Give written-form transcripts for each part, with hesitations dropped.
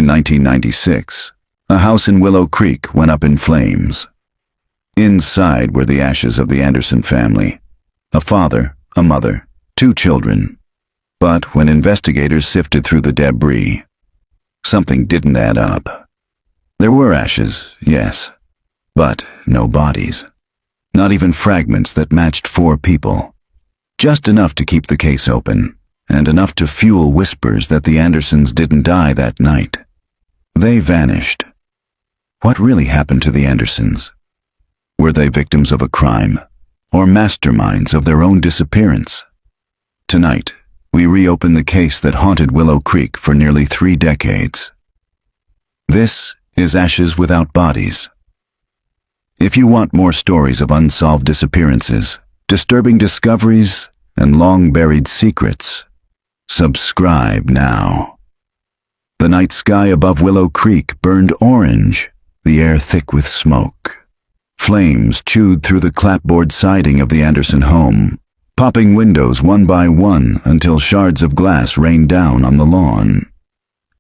1996, a house in Willow Creek went up in flames. Inside were the ashes of the Anderson family, a father, a mother, 2 children. But when investigators sifted through the debris, something didn't add up. There were ashes, yes, but no bodies. Not even fragments that matched 4 people. Just enough to keep the case open, and enough to fuel whispers that the Andersons didn't die that night. They vanished. What really happened to the Andersons? Were they victims of a crime, or masterminds of their own disappearance? Tonight, we reopen the case that haunted Willow Creek for nearly 3 decades. This is Ashes Without Bodies. If you want more stories of unsolved disappearances, disturbing discoveries, and long-buried secrets, subscribe now. The night sky above Willow Creek burned orange, the air thick with smoke. Flames chewed through the clapboard siding of the Anderson home, popping windows one by one until shards of glass rained down on the lawn.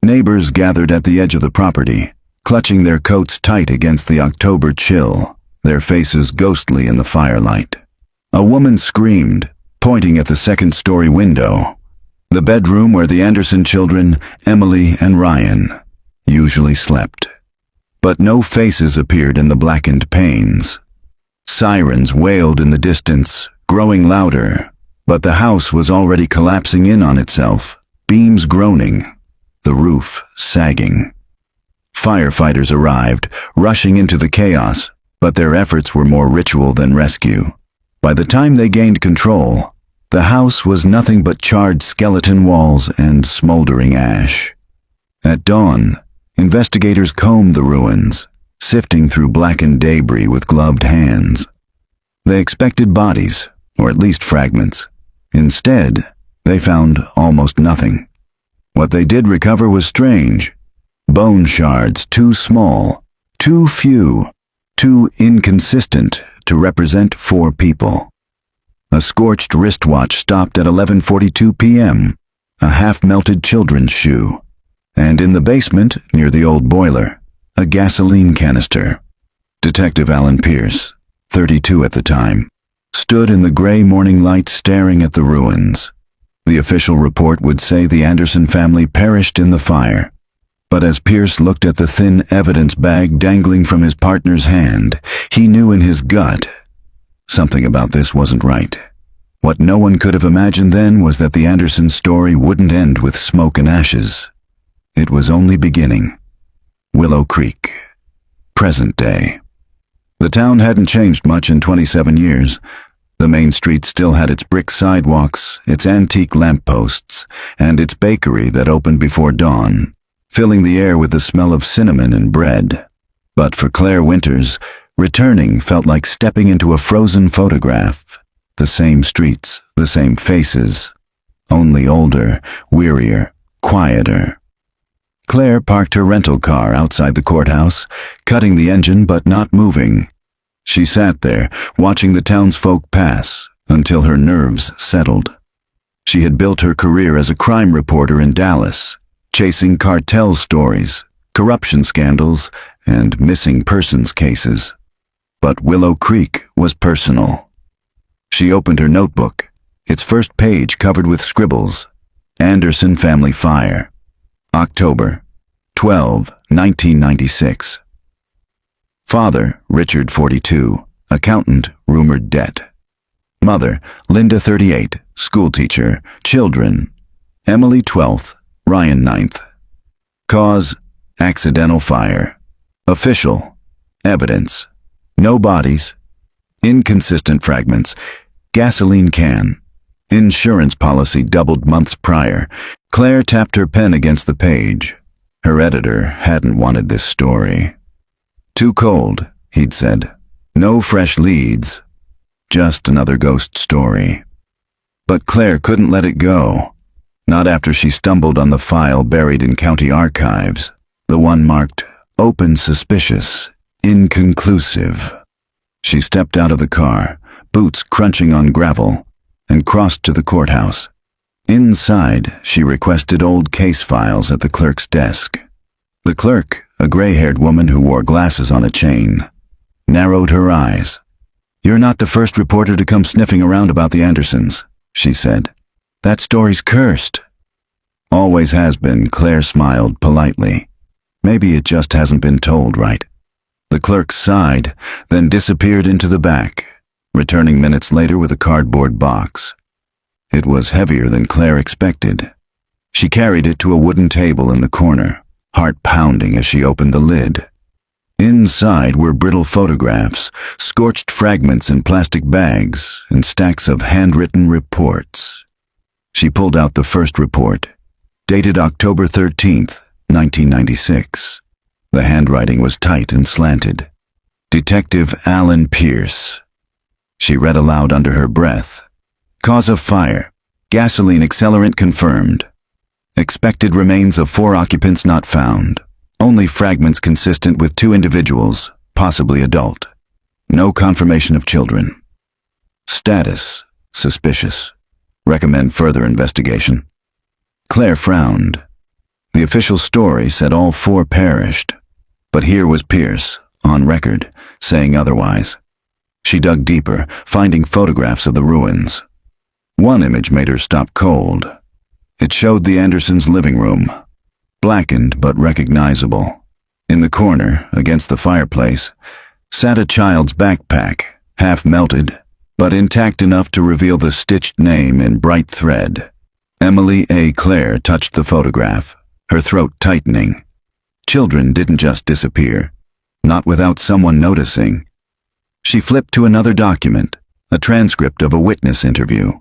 Neighbors gathered at the edge of the property, clutching their coats tight against the October chill, their faces ghostly in the firelight. A woman screamed, pointing at the second-story window, the bedroom where the Anderson children, Emily and Ryan, usually slept. But no faces appeared in the blackened panes. Sirens wailed in the distance, growing louder, but the house was already collapsing in on itself, beams groaning, the roof sagging. Firefighters arrived, rushing into the chaos, but their efforts were more ritual than rescue. By the time they gained control, the house was nothing but charred skeleton walls and smoldering ash. At dawn, investigators combed the ruins, sifting through blackened debris with gloved hands. They expected bodies, or at least fragments. Instead, they found almost nothing. What they did recover was strange. Bone shards too small, too few, too inconsistent to represent 4 people. A scorched wristwatch stopped at 11:42 p.m., a half-melted children's shoe, and in the basement, near the old boiler, a gasoline canister. Detective Alan Pierce, 32 at the time, stood in the gray morning light staring at the ruins. The official report would say the Anderson family perished in the fire. But as Pierce looked at the thin evidence bag dangling from his partner's hand, he knew in his gut something about this wasn't right. What no one could have imagined then was that the Anderson story wouldn't end with smoke and ashes. It was only beginning. Willow Creek. Present day. The town hadn't changed much in 27 years. The main street still had its brick sidewalks, its antique lampposts, and its bakery that opened before dawn, filling the air with the smell of cinnamon and bread. But for Claire Winters, returning felt like stepping into a frozen photograph. The same streets, the same faces, only older, wearier, quieter. Claire parked her rental car outside the courthouse, cutting the engine but not moving. She sat there, watching the townsfolk pass, until her nerves settled. She had built her career as a crime reporter in Dallas, chasing cartel stories, corruption scandals, and missing persons cases. But Willow Creek was personal. She opened her notebook, its first page covered with scribbles. Anderson Family Fire. October 12, 1996. Father, Richard, 42, accountant, rumored debt. Mother, Linda, 38, schoolteacher, children, Emily, 12th, Ryan, 9th. Cause, accidental fire. Official, evidence, no bodies, inconsistent fragments, gasoline can, insurance policy doubled months prior. Claire tapped her pen against the page. Her editor hadn't wanted this story. Too cold, he'd said. No fresh leads. Just another ghost story. But Claire couldn't let it go. Not after she stumbled on the file buried in county archives, the one marked Open Suspicious, Inconclusive. She stepped out of the car, boots crunching on gravel, and crossed to the courthouse. Inside, she requested old case files at the clerk's desk. The clerk, a gray-haired woman who wore glasses on a chain, narrowed her eyes. "You're not the first reporter to come sniffing around about the Andersons," she said. "That story's cursed." "Always has been," Claire smiled politely. "Maybe it just hasn't been told right." The clerk sighed, then disappeared into the back, returning minutes later with a cardboard box. It was heavier than Claire expected. She carried it to a wooden table in the corner, heart pounding as she opened the lid. Inside were brittle photographs, scorched fragments in plastic bags, and stacks of handwritten reports. She pulled out the first report, dated October 13th, 1996. The handwriting was tight and slanted. "Detective Alan Pierce." She read aloud under her breath. "Cause of fire. Gasoline accelerant confirmed. Expected remains of 4 occupants not found. Only fragments consistent with 2 individuals, possibly adult. No confirmation of children. Status: suspicious. Recommend further investigation." Claire frowned. The official story said all 4 perished, but here was Pierce, on record, saying otherwise. She dug deeper, finding photographs of the ruins. One image made her stop cold. It showed the Andersons' living room, blackened but recognizable. In the corner, against the fireplace, sat a child's backpack, half melted, but intact enough to reveal the stitched name in bright thread. Emily A. Claire touched the photograph, her throat tightening. Children didn't just disappear, not without someone noticing. She flipped to another document, a transcript of a witness interview.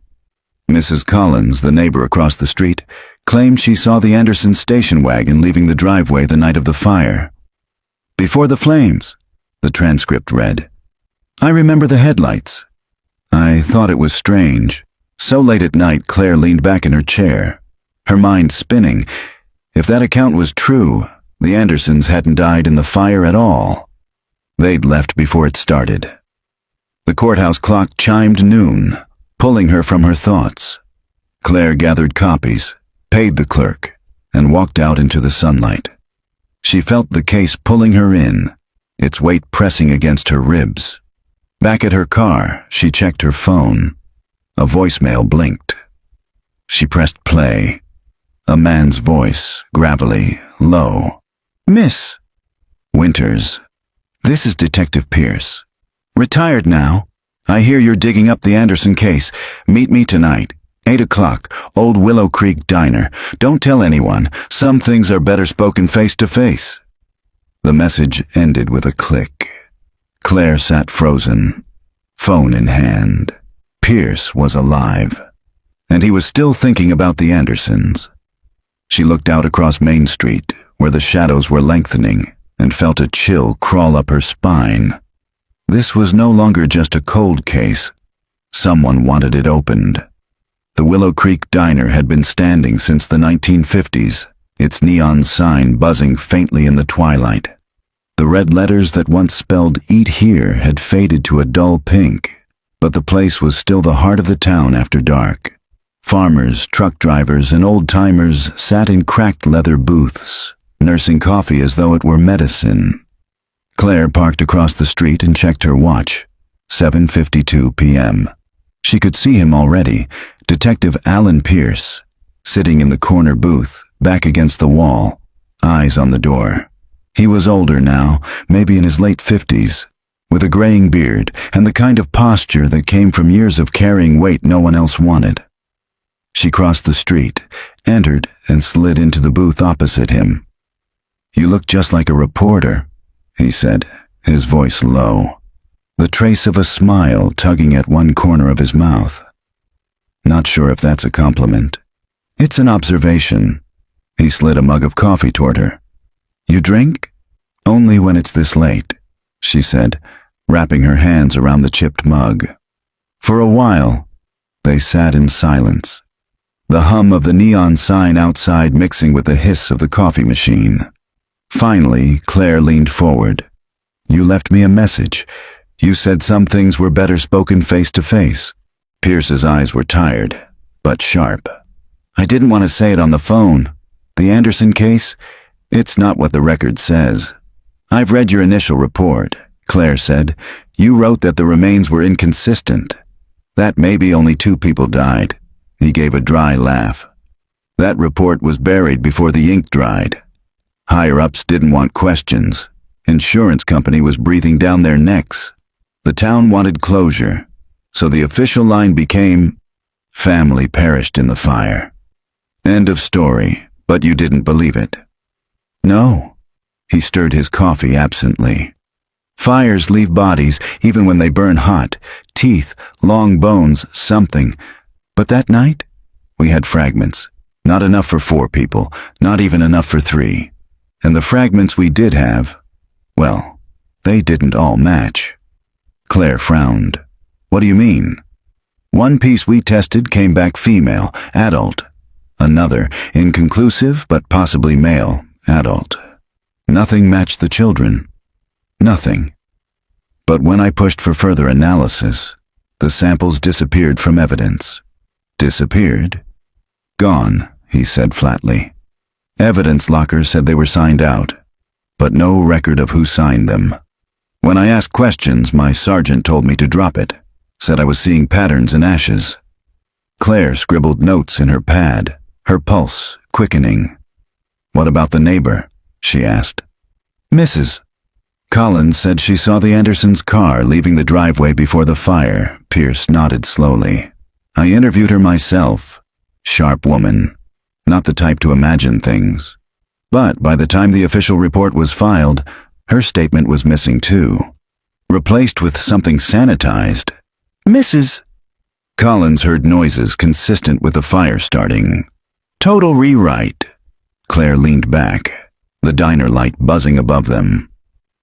Mrs. Collins, the neighbor across the street, claimed she saw the Anderson station wagon leaving the driveway the night of the fire. "Before the flames," the transcript read. "I remember the headlights. I thought it was strange." So late at night, Claire leaned back in her chair, her mind spinning. If that account was true, the Andersons hadn't died in the fire at all. They'd left before it started. The courthouse clock chimed noon, pulling her from her thoughts. Claire gathered copies, paid the clerk, and walked out into the sunlight. She felt the case pulling her in, its weight pressing against her ribs. Back at her car, she checked her phone. A voicemail blinked. She pressed play. A man's voice, gravelly, low. "Miss Winters, this is Detective Pierce. Retired now. I hear you're digging up the Anderson case. Meet me tonight, 8 o'clock, Old Willow Creek Diner. Don't tell anyone. Some things are better spoken face to face." The message ended with a click. Claire sat frozen, phone in hand. Pierce was alive, and he was still thinking about the Andersons. She looked out across Main Street, where the shadows were lengthening, and felt a chill crawl up her spine. This was no longer just a cold case. Someone wanted it opened. The Willow Creek Diner had been standing since the 1950s, its neon sign buzzing faintly in the twilight. The red letters that once spelled "Eat Here" had faded to a dull pink, but the place was still the heart of the town after dark. Farmers, truck drivers, and old-timers sat in cracked leather booths, nursing coffee as though it were medicine. Claire parked across the street and checked her watch. 7:52 p.m. She could see him already, Detective Alan Pierce, sitting in the corner booth, back against the wall, eyes on the door. He was older now, maybe in his late 50s, with a graying beard and the kind of posture that came from years of carrying weight no one else wanted. She crossed the street, entered, and slid into the booth opposite him. "You look just like a reporter," he said, his voice low, the trace of a smile tugging at one corner of his mouth. "Not sure if that's a compliment." "It's an observation." He slid a mug of coffee toward her. "You drink?" "Only when it's this late," she said, wrapping her hands around the chipped mug. For a while, they sat in silence, the hum of the neon sign outside mixing with the hiss of the coffee machine. Finally, Claire leaned forward. "You left me a message. You said some things were better spoken face to face." Pierce's eyes were tired, but sharp. "I didn't want to say it on the phone. The Anderson case, It's not what the record says. I've read your initial report, Claire said. You wrote that the remains were inconsistent. That maybe only 2 people died. He gave a dry laugh. That report was buried before the ink dried. Higher-ups didn't want questions. Insurance company was breathing down their necks. The town wanted closure, so the official line became, "Family perished in the fire." End of story, but you didn't believe it. No. He stirred his coffee absently. Fires leave bodies even when they burn hot, teeth, long bones, something. But that night, we had fragments. Not enough for 4 people, not even enough for 3. And the fragments we did have, well, they didn't all match. Claire frowned. What do you mean? One piece we tested came back female, adult. Another, inconclusive but possibly male, adult. Nothing matched the children. Nothing. But when I pushed for further analysis, the samples disappeared from evidence. Disappeared? Gone, he said flatly. Evidence locker said they were signed out, but no record of who signed them. When I asked questions, my sergeant told me to drop it, said I was seeing patterns in ashes. Claire scribbled notes in her pad, her pulse quickening. What about the neighbor? She asked. Mrs. Collins said she saw the Andersons' car leaving the driveway before the fire. Pierce nodded slowly. I interviewed her myself. Sharp woman. Not the type to imagine things. But by the time the official report was filed, her statement was missing too. Replaced with something sanitized. Mrs. Collins heard noises consistent with the fire starting. Total rewrite. Claire leaned back, the diner light buzzing above them.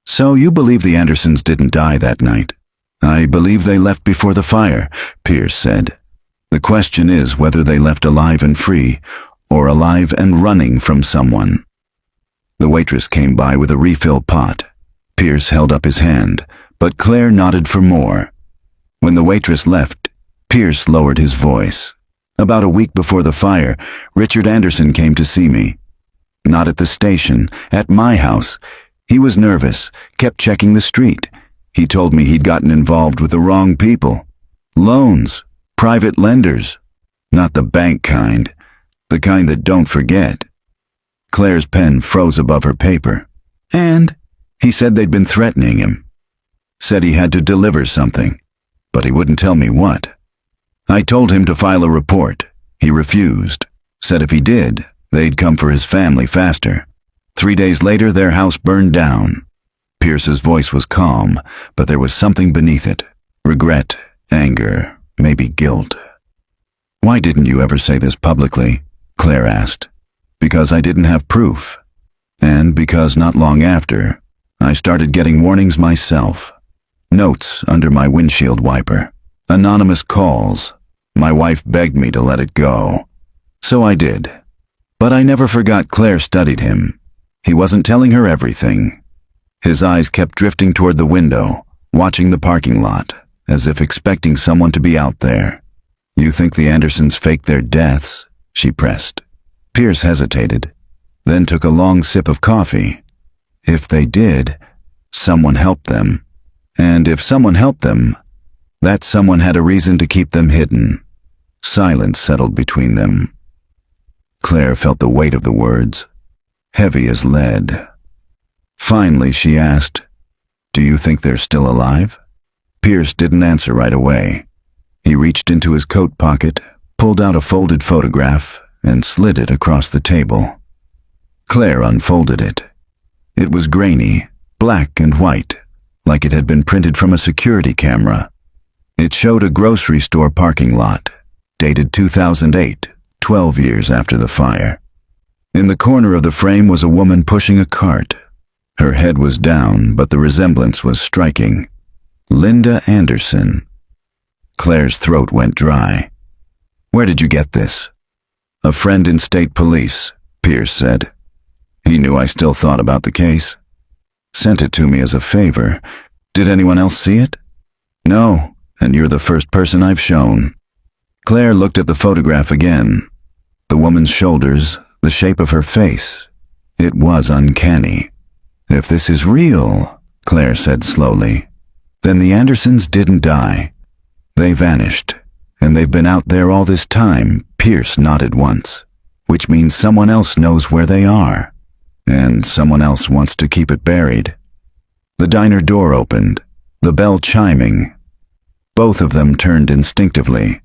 So you believe the Andersons didn't die that night? I believe they left before the fire, Pierce said. The question is whether they left alive and free, or alive and running from someone. The waitress came by with a refill pot. Pierce held up his hand, but Claire nodded for more. When the waitress left, Pierce lowered his voice. About a week before the fire, Richard Anderson came to see me. Not at the station, at my house. He was nervous, kept checking the street. He told me he'd gotten involved with the wrong people. Loans, private lenders. Not the bank kind, the kind that don't forget. Claire's pen froze above her paper. And he said they'd been threatening him. Said he had to deliver something, but he wouldn't tell me what. I told him to file a report. He refused. Said if he did, they'd come for his family faster. 3 days later, their house burned down. Pierce's voice was calm, but there was something beneath it. Regret, anger, maybe guilt. Why didn't you ever say this publicly? Claire asked. Because I didn't have proof. And because not long after, I started getting warnings myself. Notes under my windshield wiper. Anonymous calls. My wife begged me to let it go. So I did. But I never forgot Claire studied him. He wasn't telling her everything. His eyes kept drifting toward the window, watching the parking lot, as if expecting someone to be out there. You think the Andersons faked their deaths? She pressed. Pierce hesitated, then took a long sip of coffee. If they did, someone helped them. And if someone helped them, that someone had a reason to keep them hidden. Silence settled between them. Claire felt the weight of the words, heavy as lead. Finally, she asked, "Do you think they're still alive?" Pierce didn't answer right away. He reached into his coat pocket, pulled out a folded photograph, and slid it across the table. Claire unfolded it. It was grainy, black and white, like it had been printed from a security camera. It showed a grocery store parking lot, dated 2008, 12 years after the fire. In the corner of the frame was a woman pushing a cart. Her head was down, but the resemblance was striking. Linda Anderson. Claire's throat went dry. Where did you get this? A friend in state police, Pierce said. He knew I still thought about the case. Sent it to me as a favor. Did anyone else see it? No, and you're the first person I've shown. Claire looked at the photograph again. The woman's shoulders, the shape of her face. It was uncanny. "If this is real," Claire said slowly, "then the Andersons didn't die. They vanished, and they've been out there all this time." Pierce nodded once, "which means someone else knows where they are, and someone else wants to keep it buried." The diner door opened, the bell chiming. Both of them turned instinctively.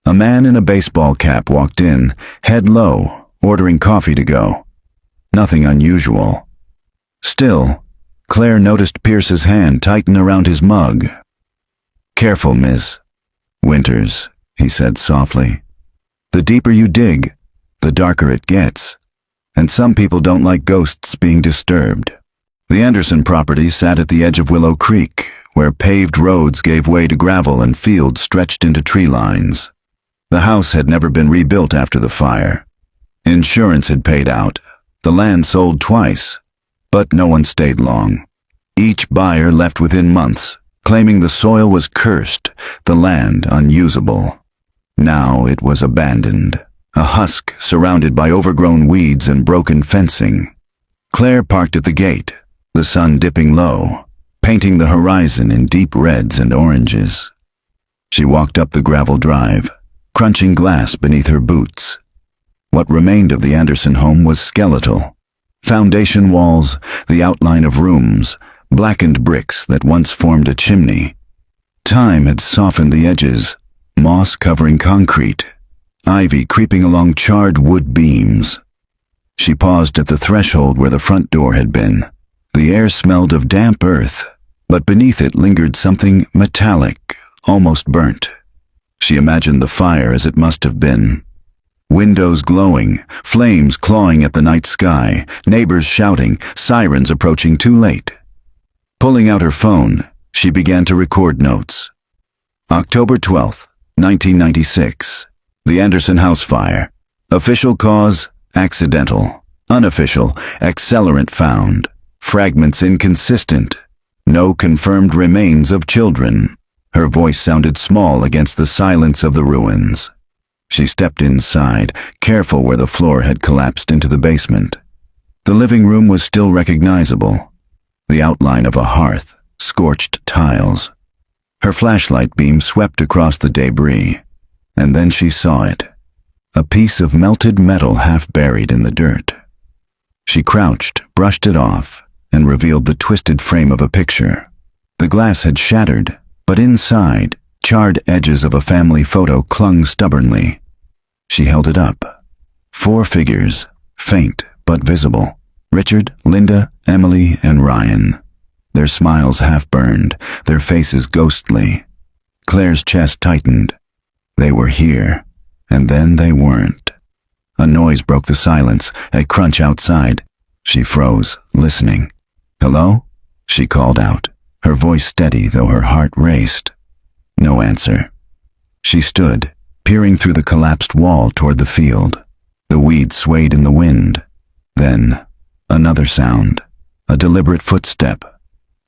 A man in a baseball cap walked in, head low, ordering coffee to go. Nothing unusual. Still, Claire noticed Pierce's hand tighten around his mug. "Careful, Miss Winters," he said softly. "The deeper you dig, the darker it gets, and some people don't like ghosts being disturbed." The Anderson property sat at the edge of Willow Creek, where paved roads gave way to gravel and fields stretched into tree lines. The house had never been rebuilt after the fire. Insurance had paid out. The land sold twice, but no one stayed long. Each buyer left within months, claiming the soil was cursed, the land unusable. Now it was abandoned, a husk surrounded by overgrown weeds and broken fencing. Claire parked at the gate, the sun dipping low, painting the horizon in deep reds and oranges. She walked up the gravel drive, crunching glass beneath her boots. What remained of the Anderson home was skeletal. Foundation walls, the outline of rooms, blackened bricks that once formed a chimney. Time had softened the edges, moss covering concrete, ivy creeping along charred wood beams. She paused at the threshold where the front door had been. The air smelled of damp earth, but beneath it lingered something metallic, almost burnt. She imagined the fire as it must have been. Windows glowing, flames clawing at the night sky, neighbors shouting, sirens approaching too late. Pulling out her phone, she began to record notes. October 12th, 1996. The Anderson house fire. Official cause, accidental. Unofficial, accelerant found. Fragments inconsistent. No confirmed remains of children. Her voice sounded small against the silence of the ruins. She stepped inside, careful where the floor had collapsed into the basement. The living room was still recognizable. The outline of a hearth, scorched tiles. Her flashlight beam swept across the debris, and then she saw it. A piece of melted metal half buried in the dirt. She crouched, brushed it off, and revealed the twisted frame of a picture. The glass had shattered, but inside, charred edges of a family photo clung stubbornly. She held it up. 4 figures, faint but visible. Richard, Linda, Emily, and Ryan. Their smiles half-burned, their faces ghostly. Claire's chest tightened. They were here, and then they weren't. A noise broke the silence, a crunch outside. She froze, listening. "Hello?" she called out, her voice steady though her heart raced. No answer. She stood, peering through the collapsed wall toward the field. The weeds swayed in the wind. Then, another sound, a deliberate footstep.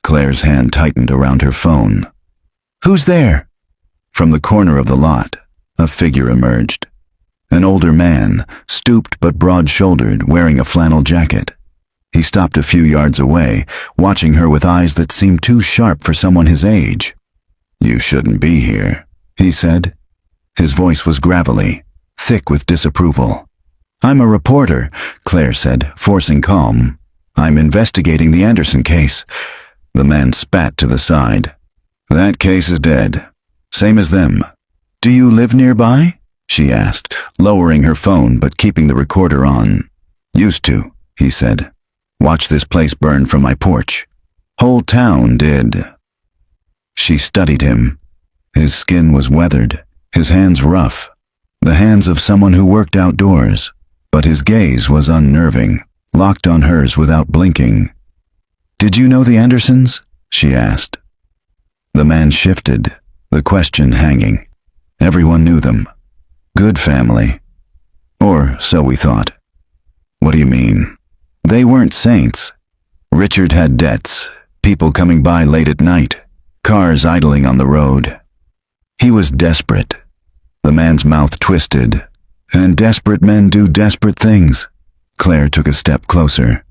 Claire's hand tightened around her phone. "Who's there?" From the corner of the lot, a figure emerged. An older man, stooped but broad-shouldered, wearing a flannel jacket. He stopped a few yards away, watching her with eyes that seemed too sharp for someone his age. "You shouldn't be here," he said. His voice was gravelly, thick with disapproval. "I'm a reporter," Claire said, forcing calm. "I'm investigating the Anderson case." The man spat to the side. "That case is dead. Same as them." "Do you live nearby?" she asked, lowering her phone but keeping the recorder on. "Used to," he said. "Watch this place burn from my porch. Whole town did." She studied him. His skin was weathered, his hands rough, the hands of someone who worked outdoors, but his gaze was unnerving, locked on hers without blinking. "Did you know the Andersons?" she asked. The man shifted, the question hanging. Everyone knew them. Good family. Or so we thought. "What do you mean?" "They weren't saints. Richard had debts, people coming by late at night, cars idling on the road. He was desperate." The man's mouth twisted. "And desperate men do desperate things." Claire took a step closer.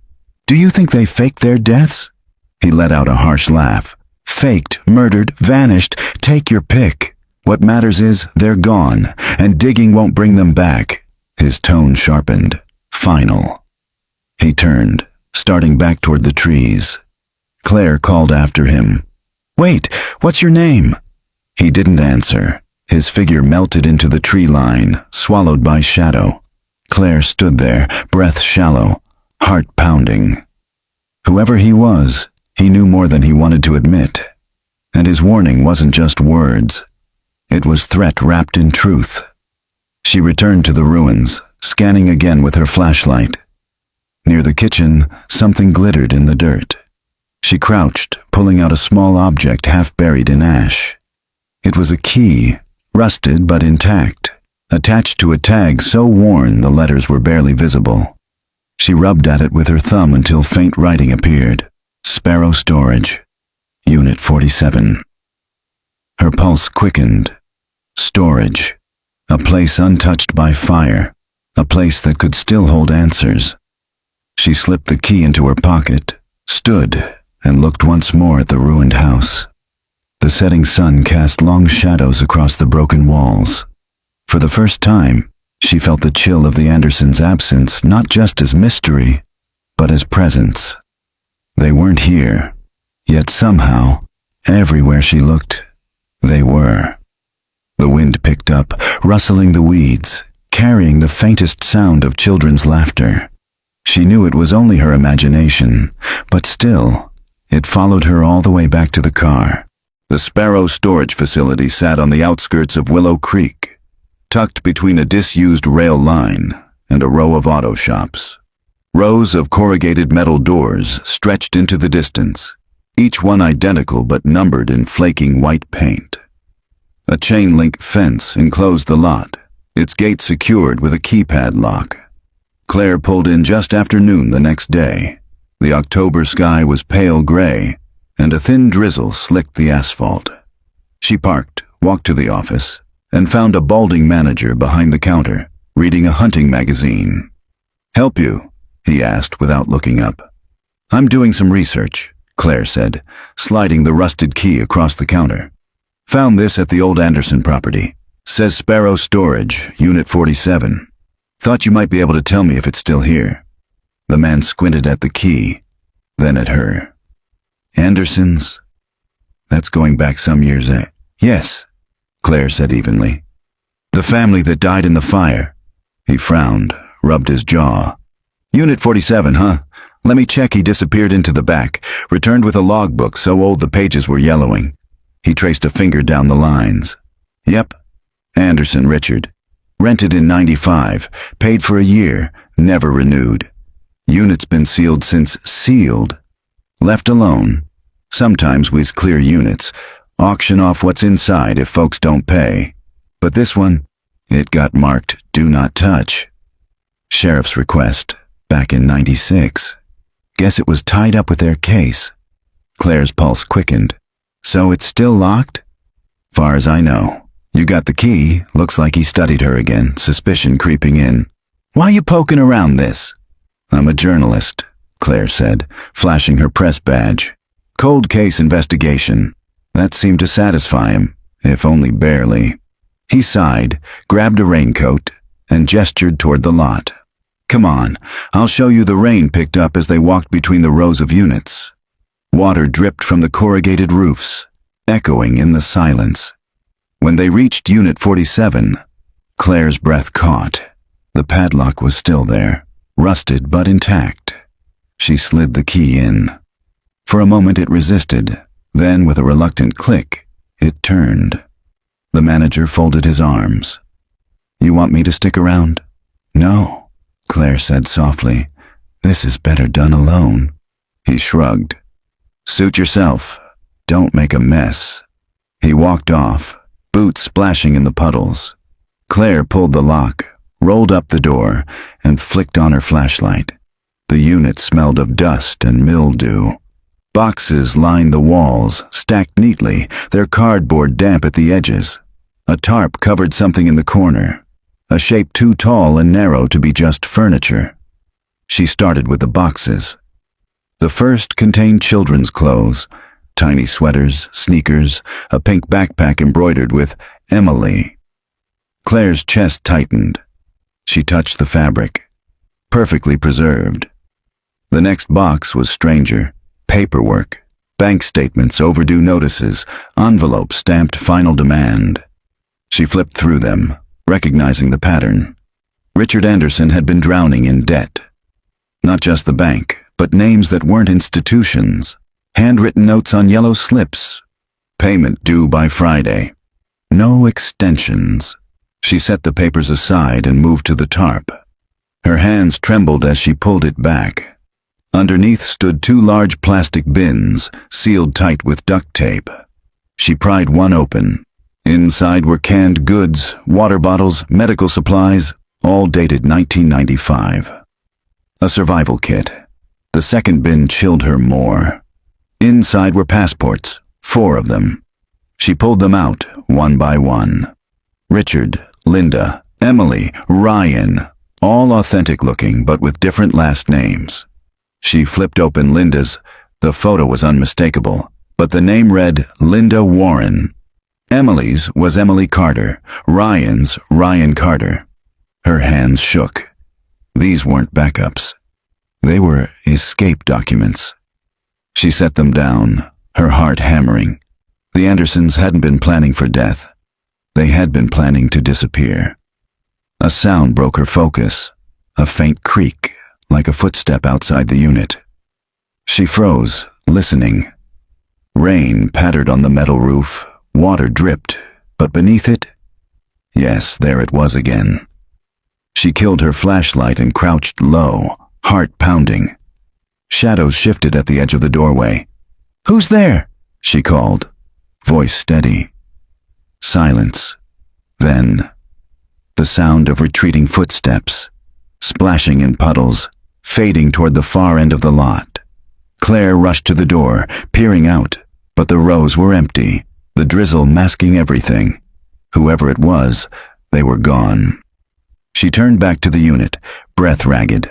Do you think they faked their deaths? He let out a harsh laugh. Faked, murdered, vanished, take your pick. What matters is they're gone, and digging won't bring them back. His tone sharpened. Final. He turned, starting back toward the trees. Claire called after him. Wait, what's your name? He didn't answer. His figure melted into the tree line, swallowed by shadow. Claire stood there, breath shallow, heart pounding. Whoever he was, he knew more than he wanted to admit. And his warning wasn't just words. It was threat wrapped in truth. She returned to the ruins, scanning again with her flashlight. Near the kitchen, something glittered in the dirt. She crouched, pulling out a small object half buried in ash. It was a key, rusted but intact, attached to a tag so worn the letters were barely visible. She rubbed at it with her thumb until faint writing appeared. Sparrow Storage, Unit 47. Her pulse quickened. Storage. A place untouched by fire. A place that could still hold answers. She slipped the key into her pocket, stood, and looked once more at the ruined house. The setting sun cast long shadows across the broken walls. For the first time, she felt the chill of the Andersons' absence not just as mystery, but as presence. They weren't here, yet somehow, everywhere she looked, they were. The wind picked up, rustling the weeds, carrying the faintest sound of children's laughter. She knew it was only her imagination, but still, it followed her all the way back to the car. The Sparrow storage facility sat on the outskirts of Willow Creek, tucked between a disused rail line and a row of auto shops. Rows of corrugated metal doors stretched into the distance, each one identical but numbered in flaking white paint. A chain-link fence enclosed the lot, its gate secured with a keypad lock. Claire pulled in just after noon the next day. The October sky was pale gray, and a thin drizzle slicked the asphalt. She parked, walked to the office, and found a balding manager behind the counter, reading a hunting magazine. "Help you?" he asked without looking up. "I'm doing some research," Claire said, sliding the rusted key across the counter. "Found this at the old Anderson property. Says Sparrow Storage, Unit 47. Thought you might be able to tell me if it's still here." The man squinted at the key, then at her. "Andersons? That's going back some years, eh?" "Yes," Claire said evenly. "The family that died in the fire." He frowned, rubbed his jaw. "Unit 47, huh? Let me check." He disappeared into the back, returned with a logbook so old the pages were yellowing. He traced a finger down the lines. "Yep. Anderson, Richard. Rented in '95, paid for a year, never renewed. Unit's been sealed since sealed. Left alone. Sometimes we clear units, auction off what's inside if folks don't pay. But this one, it got marked Do Not Touch. Sheriff's request, back in '96. Guess it was tied up with their case." Claire's pulse quickened. "So it's still locked?" "Far as I know. You got the key." Looks like he studied her again, suspicion creeping in. "Why you poking around this?" "I'm a journalist," Claire said, flashing her press badge. "Cold case investigation." That seemed to satisfy him, if only barely. He sighed, grabbed a raincoat, and gestured toward the lot. "Come on, I'll show you." The rain picked up as they walked between the rows of units. Water dripped from the corrugated roofs, echoing in the silence. When they reached Unit 47, Claire's breath caught. The padlock was still there, rusted but intact. She slid the key in. For a moment it resisted, then with a reluctant click, it turned. The manager folded his arms. "You want me to stick around?" "No," Claire said softly. "This is better done alone." He shrugged. "Suit yourself. Don't make a mess." He walked off, boots splashing in the puddles. Claire pulled the lock, rolled up the door, and flicked on her flashlight. The unit smelled of dust and mildew. Boxes lined the walls, stacked neatly, their cardboard damp at the edges. A tarp covered something in the corner, a shape too tall and narrow to be just furniture. She started with the boxes. The first contained children's clothes, tiny sweaters, sneakers, a pink backpack embroidered with Emily. Claire's chest tightened. She touched the fabric. Perfectly preserved. The next box was stranger. Paperwork, bank statements, overdue notices, envelopes stamped final demand. She flipped through them, recognizing the pattern. Richard Anderson had been drowning in debt. Not just the bank, but names that weren't institutions. Handwritten notes on yellow slips. Payment due by Friday. No extensions. She set the papers aside and moved to the tarp. Her hands trembled as she pulled it back. Underneath stood two large plastic bins, sealed tight with duct tape. She pried one open. Inside were canned goods, water bottles, medical supplies, all dated 1995. A survival kit. The second bin chilled her more. Inside were passports, 4 of them. She pulled them out, one by one. Richard, Linda, Emily, Ryan, all authentic looking but with different last names. She flipped open Linda's. The photo was unmistakable, but the name read Linda Warren. Emily's was Emily Carter, Ryan's Ryan Carter. Her hands shook. These weren't backups. They were escape documents. She set them down, her heart hammering. The Andersons hadn't been planning for death. They had been planning to disappear. A sound broke her focus, a faint creak, like a footstep outside the unit. She froze, listening. Rain pattered on the metal roof, water dripped, but beneath it, yes, there it was again. She killed her flashlight and crouched low, heart pounding. Shadows shifted at the edge of the doorway. "Who's there?" she called, voice steady. Silence. Then, the sound of retreating footsteps, splashing in puddles, fading toward the far end of the lot. Claire rushed to the door, peering out, but the rows were empty, the drizzle masking everything. Whoever it was, they were gone. She turned back to the unit, breath ragged.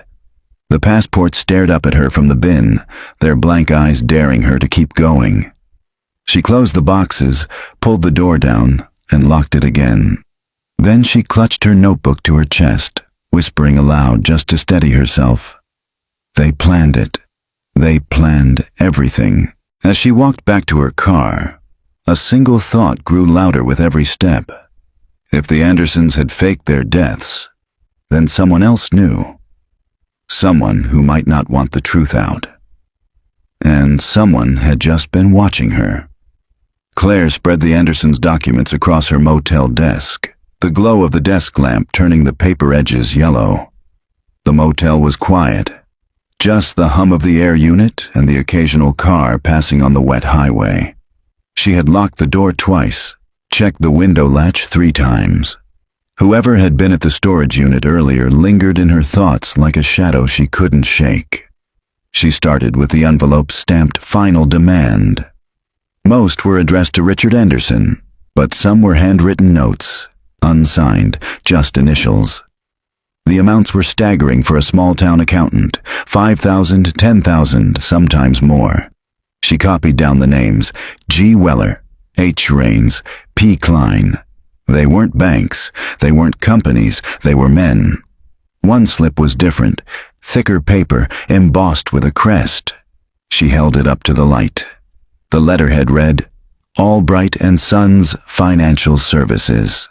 The passports stared up at her from the bin, their blank eyes daring her to keep going. She closed the boxes, pulled the door down, and locked it again. Then she clutched her notebook to her chest, whispering aloud just to steady herself. They planned it. They planned everything. As she walked back to her car, a single thought grew louder with every step. If the Andersons had faked their deaths, then someone else knew. Someone who might not want the truth out. And someone had just been watching her. Claire spread the Andersons' documents across her motel desk, the glow of the desk lamp turning the paper edges yellow. The motel was quiet. Just the hum of the air unit and the occasional car passing on the wet highway. She had locked the door twice, checked the window latch 3 times. Whoever had been at the storage unit earlier lingered in her thoughts like a shadow she couldn't shake. She started with the envelope stamped Final Demand. Most were addressed to Richard Anderson, but some were handwritten notes, unsigned, just initials. The amounts were staggering for a small-town accountant, $5,000, $10,000, sometimes more. She copied down the names, G. Weller, H. Raines, P. Klein. They weren't banks, they weren't companies, they were men. One slip was different, thicker paper, embossed with a crest. She held it up to the light. The letterhead read, Albright and Sons Financial Services.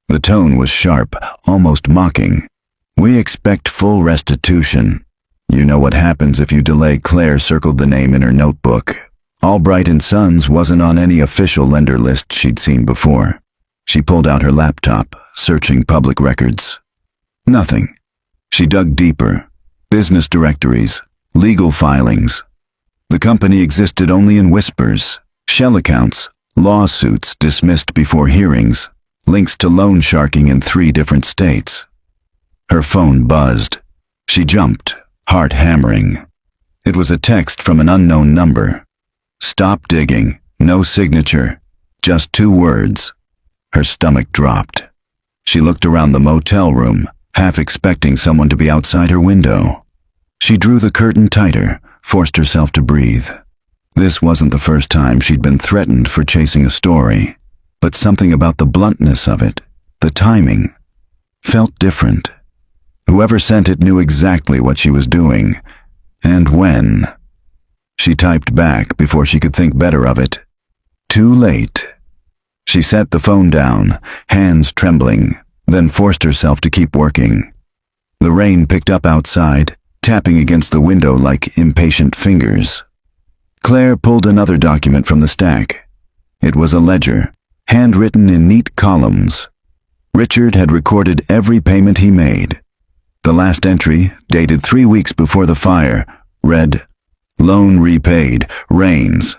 The tone was sharp, almost mocking. We expect full restitution. You know what happens if you delay. Claire circled the name in her notebook. Albright and Sons wasn't on any official lender list she'd seen before. She pulled out her laptop, searching public records. Nothing. She dug deeper. Business directories, legal filings. The company existed only in whispers. Shell accounts, lawsuits dismissed before hearings, links to loan sharking in 3 different states. Her phone buzzed. She jumped, heart hammering. It was a text from an unknown number. Stop digging. No signature. Just 2 words. Her stomach dropped. She looked around the motel room, half expecting someone to be outside her window. She drew the curtain tighter, forced herself to breathe. This wasn't the first time she'd been threatened for chasing a story, but something about the bluntness of it, the timing, felt different. Whoever sent it knew exactly what she was doing, and when. She typed back before she could think better of it. Too late. She set the phone down, hands trembling, then forced herself to keep working. The rain picked up outside, tapping against the window like impatient fingers. Claire pulled another document from the stack. It was a ledger, handwritten in neat columns. Richard had recorded every payment he made. The last entry, dated 3 weeks before the fire, read, "Loan repaid, Rains."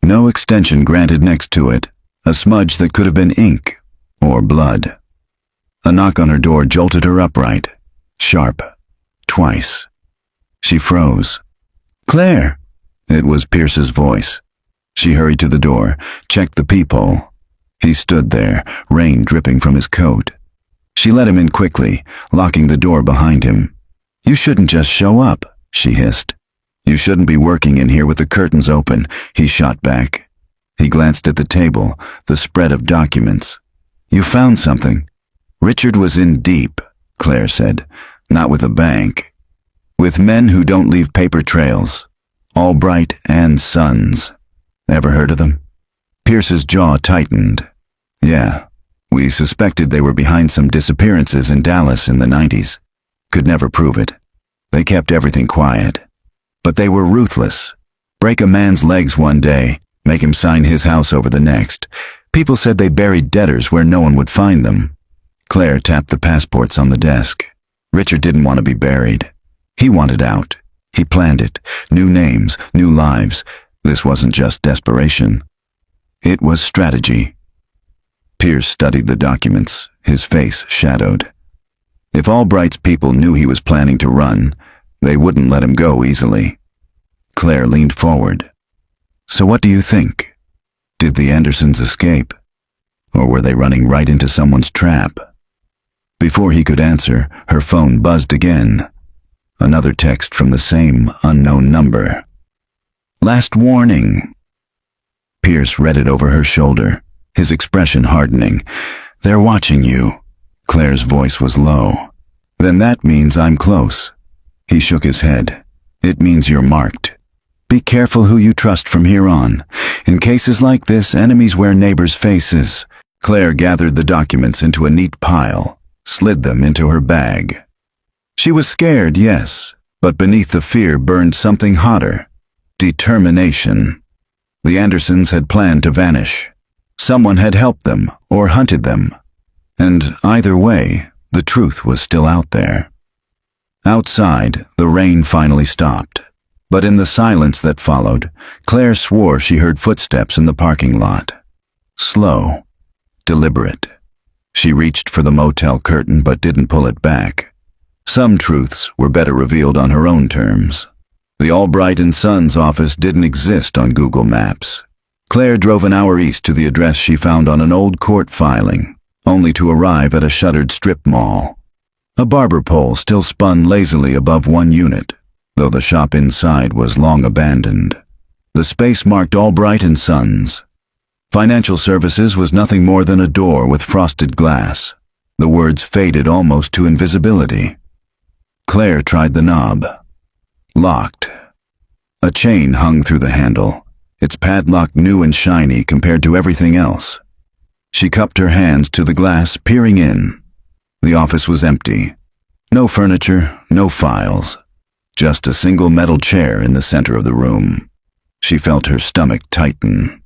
No extension granted next to it, a smudge that could have been ink or blood. A knock on her door jolted her upright, sharp, twice. She froze. "Claire!" It was Pierce's voice. She hurried to the door, checked the peephole. He stood there, rain dripping from his coat. She let him in quickly, locking the door behind him. "You shouldn't just show up," she hissed. "You shouldn't be working in here with the curtains open," he shot back. He glanced at the table, the spread of documents. "You found something?" "Richard was in deep," Claire said. "Not with a bank. With men who don't leave paper trails. Albright and Sons. Ever heard of them?" Pierce's jaw tightened. "Yeah, we suspected they were behind some disappearances in Dallas in the 90s. Could never prove it. They kept everything quiet. But they were ruthless. Break a man's legs one day, make him sign his house over the next. People said they buried debtors where no one would find them." Claire tapped the passports on the desk. Richard didn't want to be buried. He wanted out. He planned it. New names, new lives. This wasn't just desperation. It was strategy. Pierce studied the documents, his face shadowed. If Albright's people knew he was planning to run, they wouldn't let him go easily. Claire leaned forward. "So what do you think? Did the Andersons escape? Or were they running right into someone's trap?" Before he could answer, her phone buzzed again. Another text from the same unknown number. "Last warning." Pierce read it over her shoulder, his expression hardening. "They're watching you." Claire's voice was low. "Then that means I'm close." He shook his head. "It means you're marked. Be careful who you trust from here on. In cases like this, enemies wear neighbors' faces." Claire gathered the documents into a neat pile, slid them into her bag. She was scared, yes, but beneath the fear burned something hotter. Determination. The Andersons had planned to vanish. Someone had helped them or hunted them. And either way, the truth was still out there. Outside, the rain finally stopped. But in the silence that followed, Claire swore she heard footsteps in the parking lot. Slow, deliberate. She reached for the motel curtain but didn't pull it back. Some truths were better revealed on her own terms. The Albright and Sons office didn't exist on Google Maps. Claire drove an hour east to the address she found on an old court filing, only to arrive at a shuttered strip mall. A barber pole still spun lazily above one unit, though the shop inside was long abandoned. The space marked Albright and Sons. Financial services was nothing more than a door with frosted glass. The words faded almost to invisibility. Claire tried the knob. Locked. A chain hung through the handle, its padlock new and shiny compared to everything else. She cupped her hands to the glass, peering in. The office was empty. No furniture, no files. Just a single metal chair in the center of the room. She felt her stomach tighten.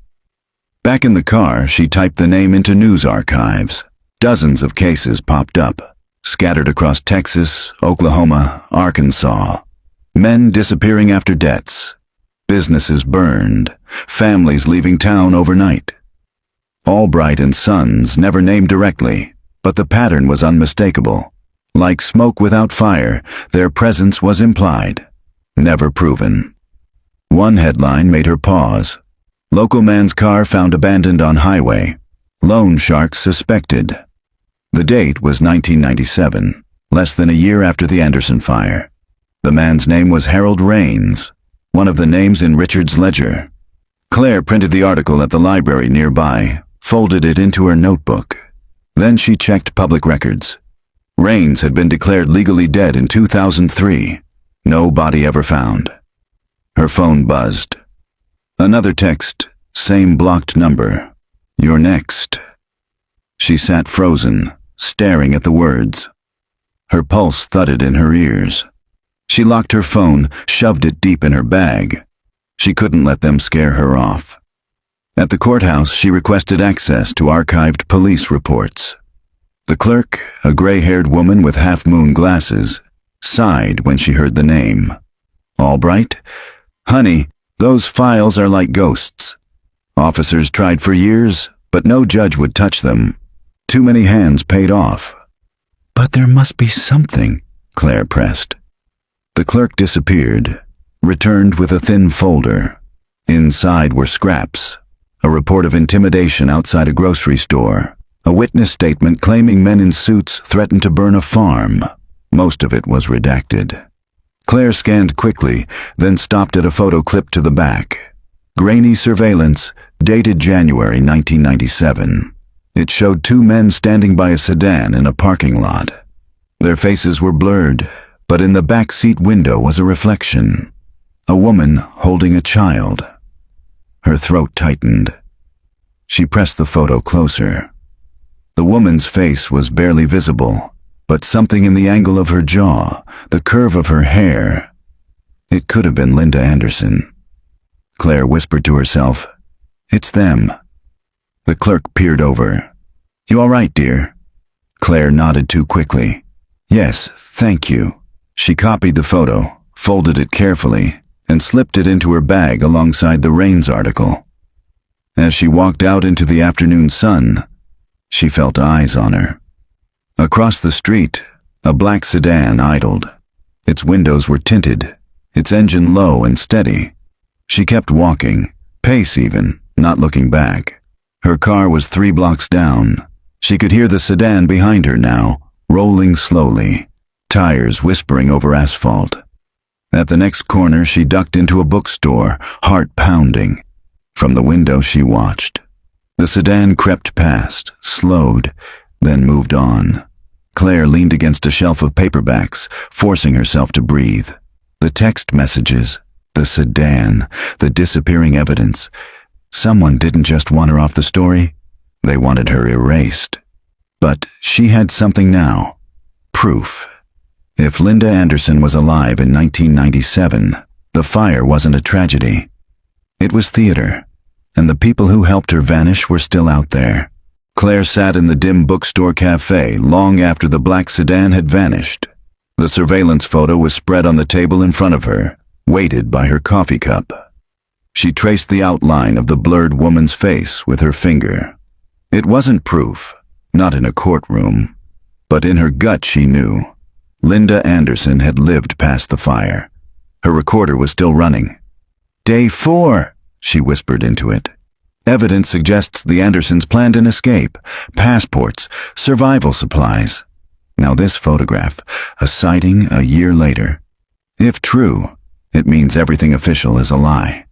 Back in the car, she typed the name into news archives. Dozens of cases popped up, scattered across Texas, Oklahoma, Arkansas. Men disappearing after debts. Businesses burned. Families leaving town overnight. Albright and Sons never named directly, but the pattern was unmistakable. Like smoke without fire, their presence was implied, never proven. One headline made her pause. Local man's car found abandoned on highway. Loan sharks suspected. The date was 1997, less than a year after the Anderson fire. The man's name was Harold Raines, one of the names in Richard's ledger. Claire printed the article at the library nearby, folded it into her notebook. Then she checked public records. Raines had been declared legally dead in 2003. No body ever found. Her phone buzzed. Another text, same blocked number. You're next. She sat frozen, staring at the words. Her pulse thudded in her ears. She locked her phone, shoved it deep in her bag. She couldn't let them scare her off. At the courthouse, she requested access to archived police reports. The clerk, a gray-haired woman with half-moon glasses, sighed when she heard the name. Albright? Honey, those files are like ghosts. Officers tried for years, but no judge would touch them. Too many hands paid off. But there must be something, Claire pressed. The clerk disappeared, returned with a thin folder. Inside were scraps, a report of intimidation outside a grocery store, a witness statement claiming men in suits threatened to burn a farm. Most of it was redacted. Claire scanned quickly, then stopped at a photo clipped to the back. Grainy surveillance, dated January 1997. It showed two men standing by a sedan in a parking lot. Their faces were blurred, but in the back seat window was a reflection. A woman holding a child. Her throat tightened. She pressed the photo closer. The woman's face was barely visible, but something in the angle of her jaw, the curve of her hair. It could have been Linda Anderson. Claire whispered to herself, "It's them." The clerk peered over. "You all right, dear?" Claire nodded too quickly. "Yes, thank you." She copied the photo, folded it carefully, and slipped it into her bag alongside the Raines article. As she walked out into the afternoon sun, she felt eyes on her. Across the street, a black sedan idled. Its windows were tinted, its engine low and steady. She kept walking, pace even, not looking back. Her car was 3 blocks down. She could hear the sedan behind her now, rolling slowly, tires whispering over asphalt. At the next corner, she ducked into a bookstore, heart pounding. From the window, she watched. The sedan crept past, slowed, then moved on. Claire leaned against a shelf of paperbacks, forcing herself to breathe. The text messages, the sedan, the disappearing evidence. Someone didn't just want her off the story, they wanted her erased. But she had something now. Proof. If Linda Anderson was alive in 1997, the fire wasn't a tragedy. It was theater, and the people who helped her vanish were still out there. Claire sat in the dim bookstore cafe long after the black sedan had vanished. The surveillance photo was spread on the table in front of her, weighted by her coffee cup. She traced the outline of the blurred woman's face with her finger. It wasn't proof, not in a courtroom, but in her gut she knew. Linda Anderson had lived past the fire. Her recorder was still running. "Day 4, she whispered into it. Evidence suggests the Andersons planned an escape, passports, survival supplies. Now this photograph, a sighting a year later. If true, it means everything official is a lie.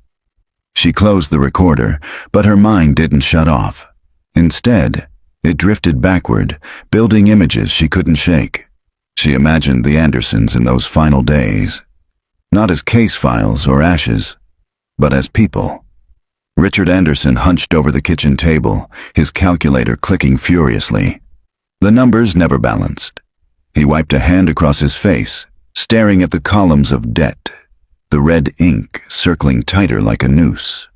She closed the recorder, but her mind didn't shut off. Instead, it drifted backward, building images she couldn't shake. She imagined the Andersons in those final days, not as case files or ashes, but as people. Richard Anderson hunched over the kitchen table, his calculator clicking furiously. The numbers never balanced. He wiped a hand across his face, staring at the columns of debt, the red ink circling tighter like a noose.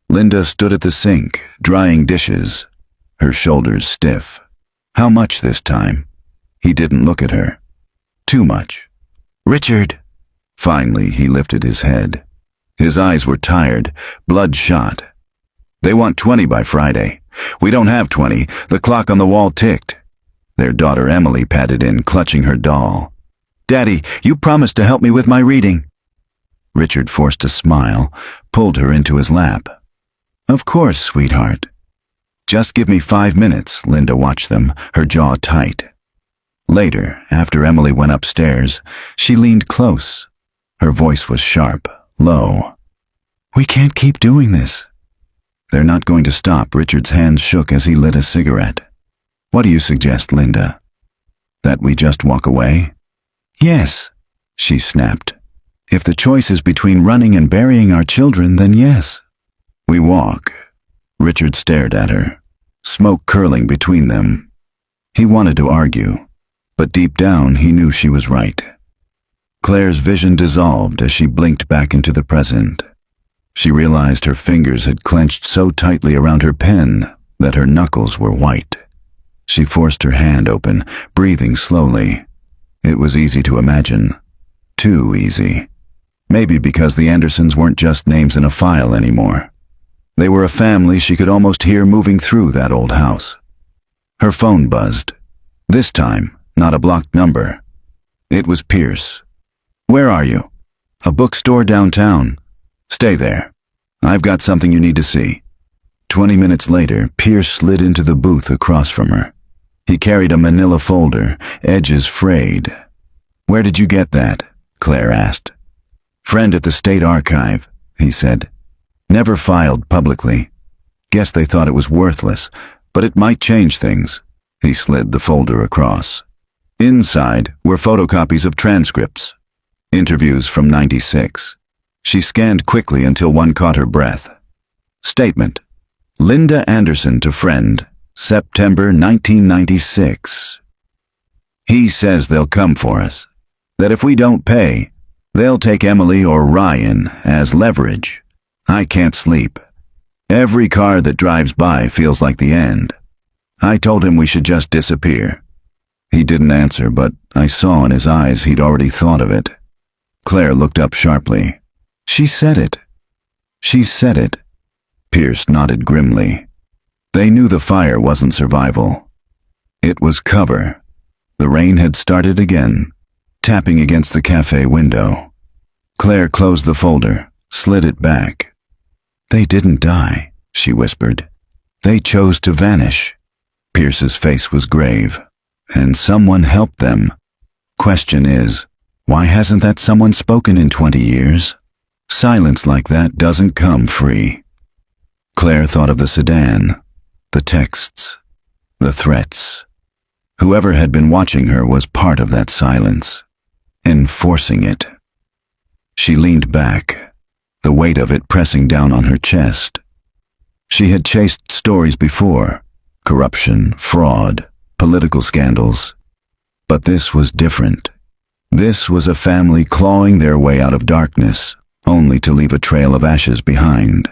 Linda stood at the sink, drying dishes, her shoulders stiff. How much this time? He didn't look at her. Too much. "Richard!" Finally, he lifted his head. His eyes were tired, bloodshot. "They want 20 by Friday. We don't have 20. The clock on the wall ticked." Their daughter Emily patted in, clutching her doll. "Daddy, you promised to help me with my reading." Richard forced a smile, pulled her into his lap. "Of course, sweetheart." "Just give me 5 minutes," Linda watched them, her jaw tight. Later, after Emily went upstairs, she leaned close, Her voice was sharp, low. "We can't keep doing this." "They're not going to stop." Richard's hands shook as he lit a cigarette. "What do you suggest, Linda? That we just walk away?" "Yes," she snapped. "If the choice is between running and burying our children, then yes." "We walk." Richard stared at her, smoke curling between them. He wanted to argue, but deep down he knew she was right. Claire's vision dissolved as she blinked back into the present. She realized her fingers had clenched so tightly around her pen that her knuckles were white. She forced her hand open, breathing slowly. It was easy to imagine. Too easy. Maybe because the Andersons weren't just names in a file anymore. They were a family she could almost hear moving through that old house. Her phone buzzed. This time, not a blocked number. It was Pierce. "Where are you?" "A bookstore downtown." "Stay there. I've got something you need to see." 20 minutes later, Pierce slid into the booth across from her. He carried a manila folder, edges frayed. "Where did you get that?" Claire asked. "Friend at the State Archive," he said. "Never filed publicly. Guess they thought it was worthless, but it might change things." He slid the folder across. Inside were photocopies of transcripts. Interviews from '96. She scanned quickly until one caught her breath. Statement. Linda Anderson to friend, September 1996. "He says they'll come for us. That if we don't pay, they'll take Emily or Ryan as leverage. I can't sleep. Every car that drives by feels like the end. I told him we should just disappear." He didn't answer, but I saw in his eyes he'd already thought of it. Claire looked up sharply. "She said it. She said it." Pierce nodded grimly. They knew the fire wasn't survival. It was cover. The rain had started again, tapping against the cafe window. Claire closed the folder, slid it back. "They didn't die," she whispered. "They chose to vanish." Pierce's face was grave. "And someone helped them. Question is, why hasn't that someone spoken in 20 years? Silence like that doesn't come free." Claire thought of the sedan, the texts, the threats. Whoever had been watching her was part of that silence, enforcing it. She leaned back, the weight of it pressing down on her chest. She had chased stories before, corruption, fraud, political scandals. But this was different. This was a family clawing their way out of darkness, only to leave a trail of ashes behind.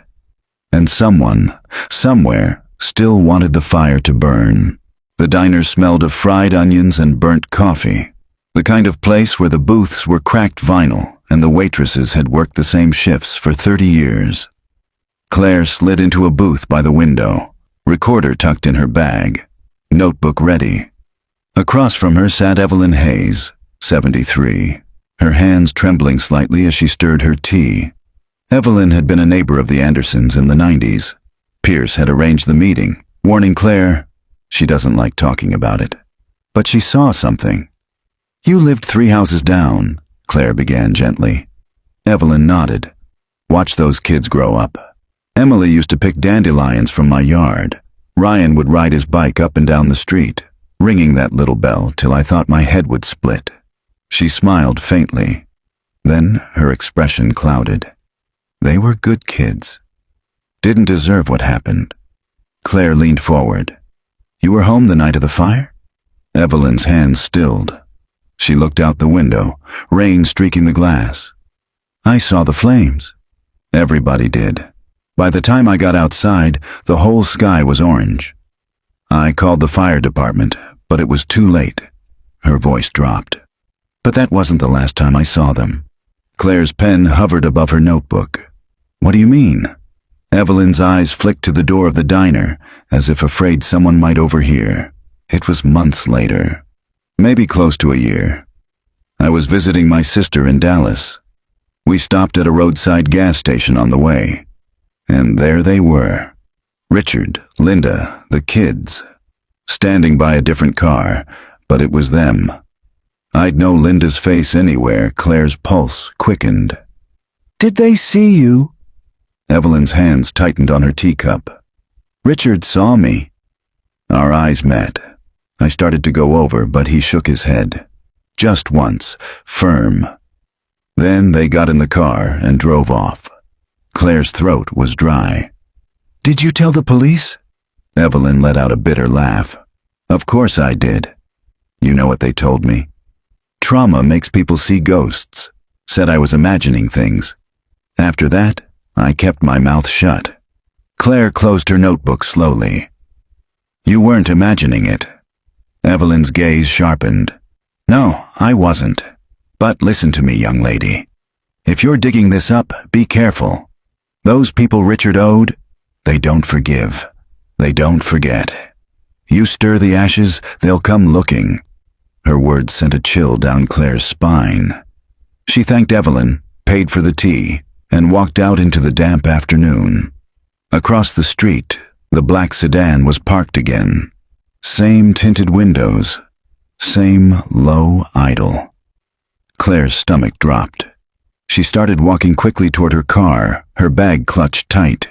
And someone, somewhere, still wanted the fire to burn. The diner smelled of fried onions and burnt coffee, the kind of place where the booths were cracked vinyl and the waitresses had worked the same shifts for 30 years. Claire slid into a booth by the window, recorder tucked in her bag, notebook ready. Across from her sat Evelyn Hayes, 73, her hands trembling slightly as she stirred her tea. Evelyn had been a neighbor of the Andersons in the '90s. Pierce had arranged the meeting, warning Claire she doesn't like talking about it. But she saw something. "You lived 3 houses down," Claire began gently. Evelyn nodded. "Watch those kids grow up. Emily used to pick dandelions from my yard. Ryan would ride his bike up and down the street, ringing that little bell till I thought my head would split." She smiled faintly. Then her expression clouded. They were good kids. Didn't deserve what happened. Claire leaned forward. "You were home the night of the fire?" Evelyn's hands stilled. She looked out the window, rain streaking the glass. "I saw the flames." Everybody did. By the time I got outside, the whole sky was orange. I called the fire department, but it was too late. Her voice dropped. "But that wasn't the last time I saw them." Claire's pen hovered above her notebook. "What do you mean?" Evelyn's eyes flicked to the door of the diner, as if afraid someone might overhear. It was months later. Maybe close to a year. I was visiting my sister in Dallas. We stopped at a roadside gas station on the way. And there they were. Richard, Linda, the kids. Standing by a different car, but it was them. I'd know Linda's face anywhere. Claire's pulse quickened. Did they see you? Evelyn's hands tightened on her teacup. Richard saw me. Our eyes met. I started to go over, but he shook his head. Just once, firm. Then they got in the car and drove off. Claire's throat was dry. Did you tell the police? Evelyn let out a bitter laugh. Of course I did. You know what they told me? Trauma makes people see ghosts. Said I was imagining things. After that, I kept my mouth shut. Claire closed her notebook slowly. You weren't imagining it. Evelyn's gaze sharpened. No, I wasn't. But listen to me, young lady. If you're digging this up, be careful. Those people Richard owed, they don't forgive. They don't forget. You stir the ashes, they'll come looking. Her words sent a chill down Claire's spine. She thanked Evelyn, paid for the tea, and walked out into the damp afternoon. Across the street, the black sedan was parked again. Same tinted windows, same low idle. Claire's stomach dropped. She started walking quickly toward her car, her bag clutched tight.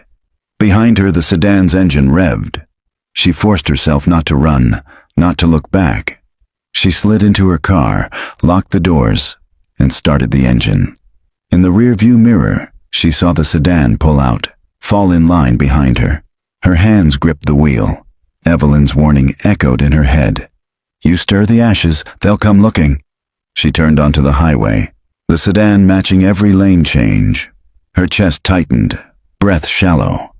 Behind her, the sedan's engine revved. She forced herself not to run, not to look back. She slid into her car, locked the doors, and started the engine. In the rearview mirror, she saw the sedan pull out, fall in line behind her. Her hands gripped the wheel. Evelyn's warning echoed in her head. You stir the ashes, they'll come looking. She turned onto the highway, the sedan matching every lane change. Her chest tightened, breath shallow.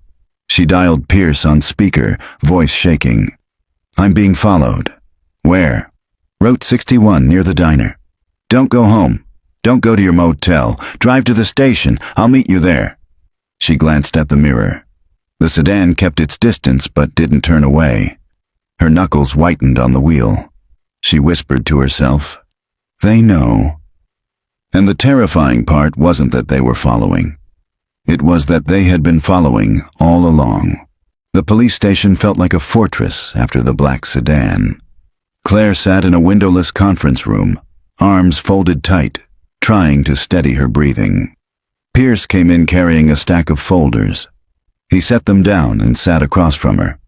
She dialed Pierce on speaker, voice shaking. I'm being followed. Where? Route 61 near the diner. Don't go home. Don't go to your motel. Drive to the station. I'll meet you there. She glanced at the mirror. The sedan kept its distance but didn't turn away. Her knuckles whitened on the wheel. She whispered to herself, They know. And the terrifying part wasn't that they were following. It was that they had been following all along. The police station felt like a fortress after the black sedan. Claire sat in a windowless conference room, arms folded tight, trying to steady her breathing. Pierce came in carrying a stack of folders. He set them down and sat across from her.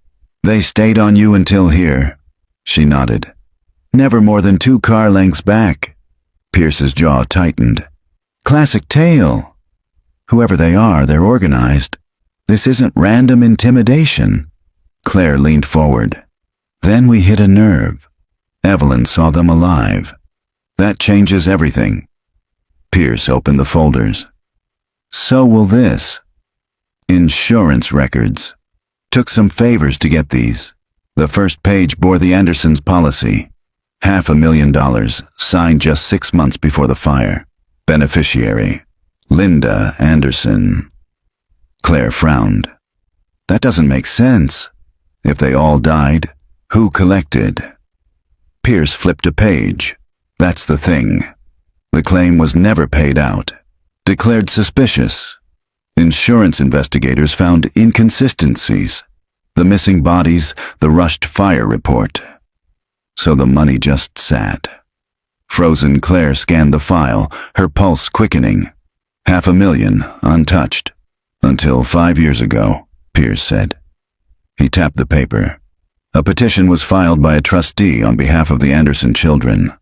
They stayed on you until here. She nodded. Never more than 2 car lengths back. Pierce's jaw tightened. Classic tale. Whoever they are, they're organized. This isn't random intimidation. Claire leaned forward. Then we hit a nerve. Evelyn saw them alive. That changes everything. Pierce opened the folders. So will this. Insurance records. Took some favors to get these. The first page bore the Andersons' policy. $500,000, signed just 6 months before the fire. Beneficiary, Linda Anderson. Claire frowned. That doesn't make sense. If they all died, who collected? Pierce flipped a page. That's the thing. The claim was never paid out. Declared suspicious. Insurance investigators found inconsistencies. The missing bodies, the rushed fire report. So the money just sat. Frozen Claire scanned the file, her pulse quickening. $500,000, untouched. Until 5 years ago, Pierce said. He tapped the paper. A petition was filed by a trustee on behalf of the Anderson children.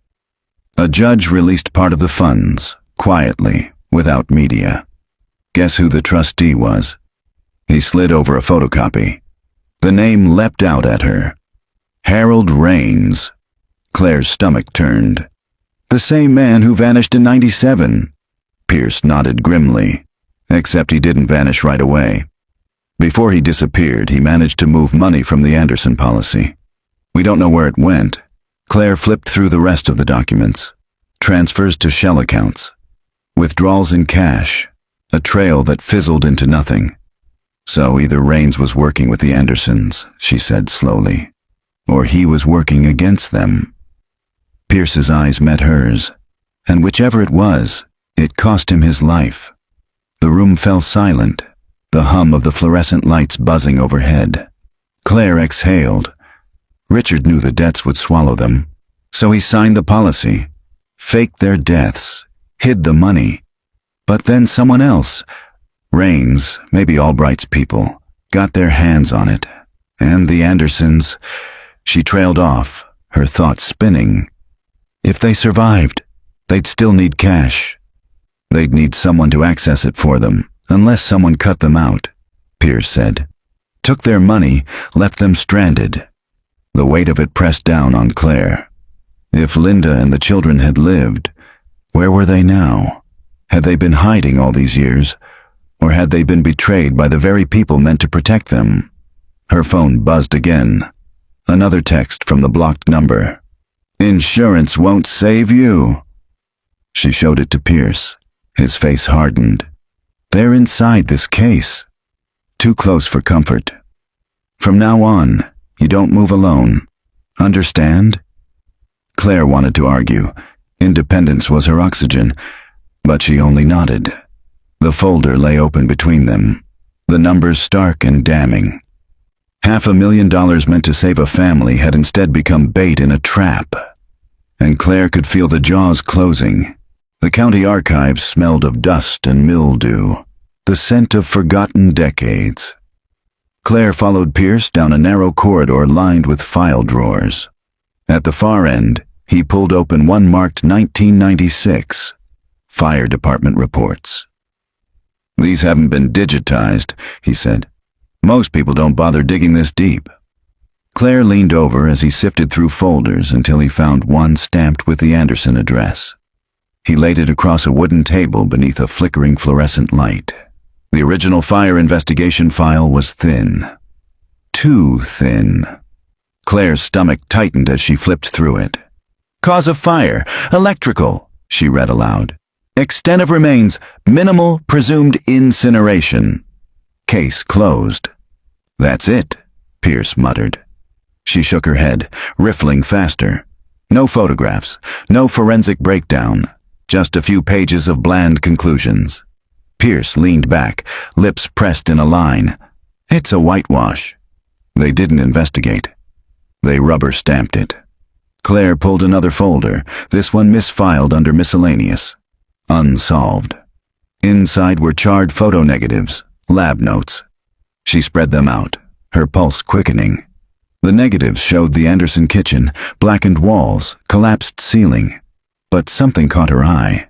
A judge released part of the funds, quietly, without media. Guess who the trustee was? He slid over a photocopy. The name leapt out at her. Harold Raines. Claire's stomach turned. The same man who vanished in '97. Pierce nodded grimly, except he didn't vanish right away. Before he disappeared, he managed to move money from the Anderson policy. We don't know where it went. Claire flipped through the rest of the documents. Transfers to shell accounts. Withdrawals in cash. A trail that fizzled into nothing. So either Raines was working with the Andersons, she said slowly, or he was working against them. Pierce's eyes met hers, and whichever it was, it cost him his life. The room fell silent, the hum of the fluorescent lights buzzing overhead. Claire exhaled. Richard knew the debts would swallow them, so he signed the policy. faked their deaths, hid the money. But then someone else, Rains, maybe Albright's people, got their hands on it. And the Andersons, she trailed off, her thoughts spinning. If they survived, they'd still need cash. They'd need someone to access it for them, unless someone cut them out, Pierce said. Took their money, left them stranded. The weight of it pressed down on Claire. If Linda and the children had lived, where were they now? Had they been hiding all these years, or had they been betrayed by the very people meant to protect them? Her phone buzzed again. Another text from the blocked number. "Insurance won't save you." She showed it to Pierce. His face hardened. They're inside this case. Too close for comfort. From now on, you don't move alone. Understand? Claire wanted to argue. Independence was her oxygen, but she only nodded. The folder lay open between them, the numbers stark and damning. $500,000 meant to save a family had instead become bait in a trap. And Claire could feel the jaws closing. The county archives smelled of dust and mildew, the scent of forgotten decades. Claire followed Pierce down a narrow corridor lined with file drawers. At the far end, he pulled open one marked 1996, Fire Department reports. "These haven't been digitized," he said. "Most people don't bother digging this deep." Claire leaned over as he sifted through folders until he found one stamped with the Anderson address. He laid it across a wooden table beneath a flickering fluorescent light. The original fire investigation file was thin. Too thin. Claire's stomach tightened as she flipped through it. "Cause of fire, electrical," she read aloud. "Extent of remains, minimal presumed incineration. Case closed." "That's it," Pierce muttered. She shook her head, riffling faster. No photographs, no forensic breakdown, just a few pages of bland conclusions. Pierce leaned back, lips pressed in a line. "It's a whitewash." They didn't investigate. They rubber-stamped it. Claire pulled another folder, this one misfiled under miscellaneous. Unsolved. Inside were charred photo negatives, lab notes. She spread them out, her pulse quickening. The negatives showed the Anderson kitchen, blackened walls, collapsed ceiling. But something caught her eye.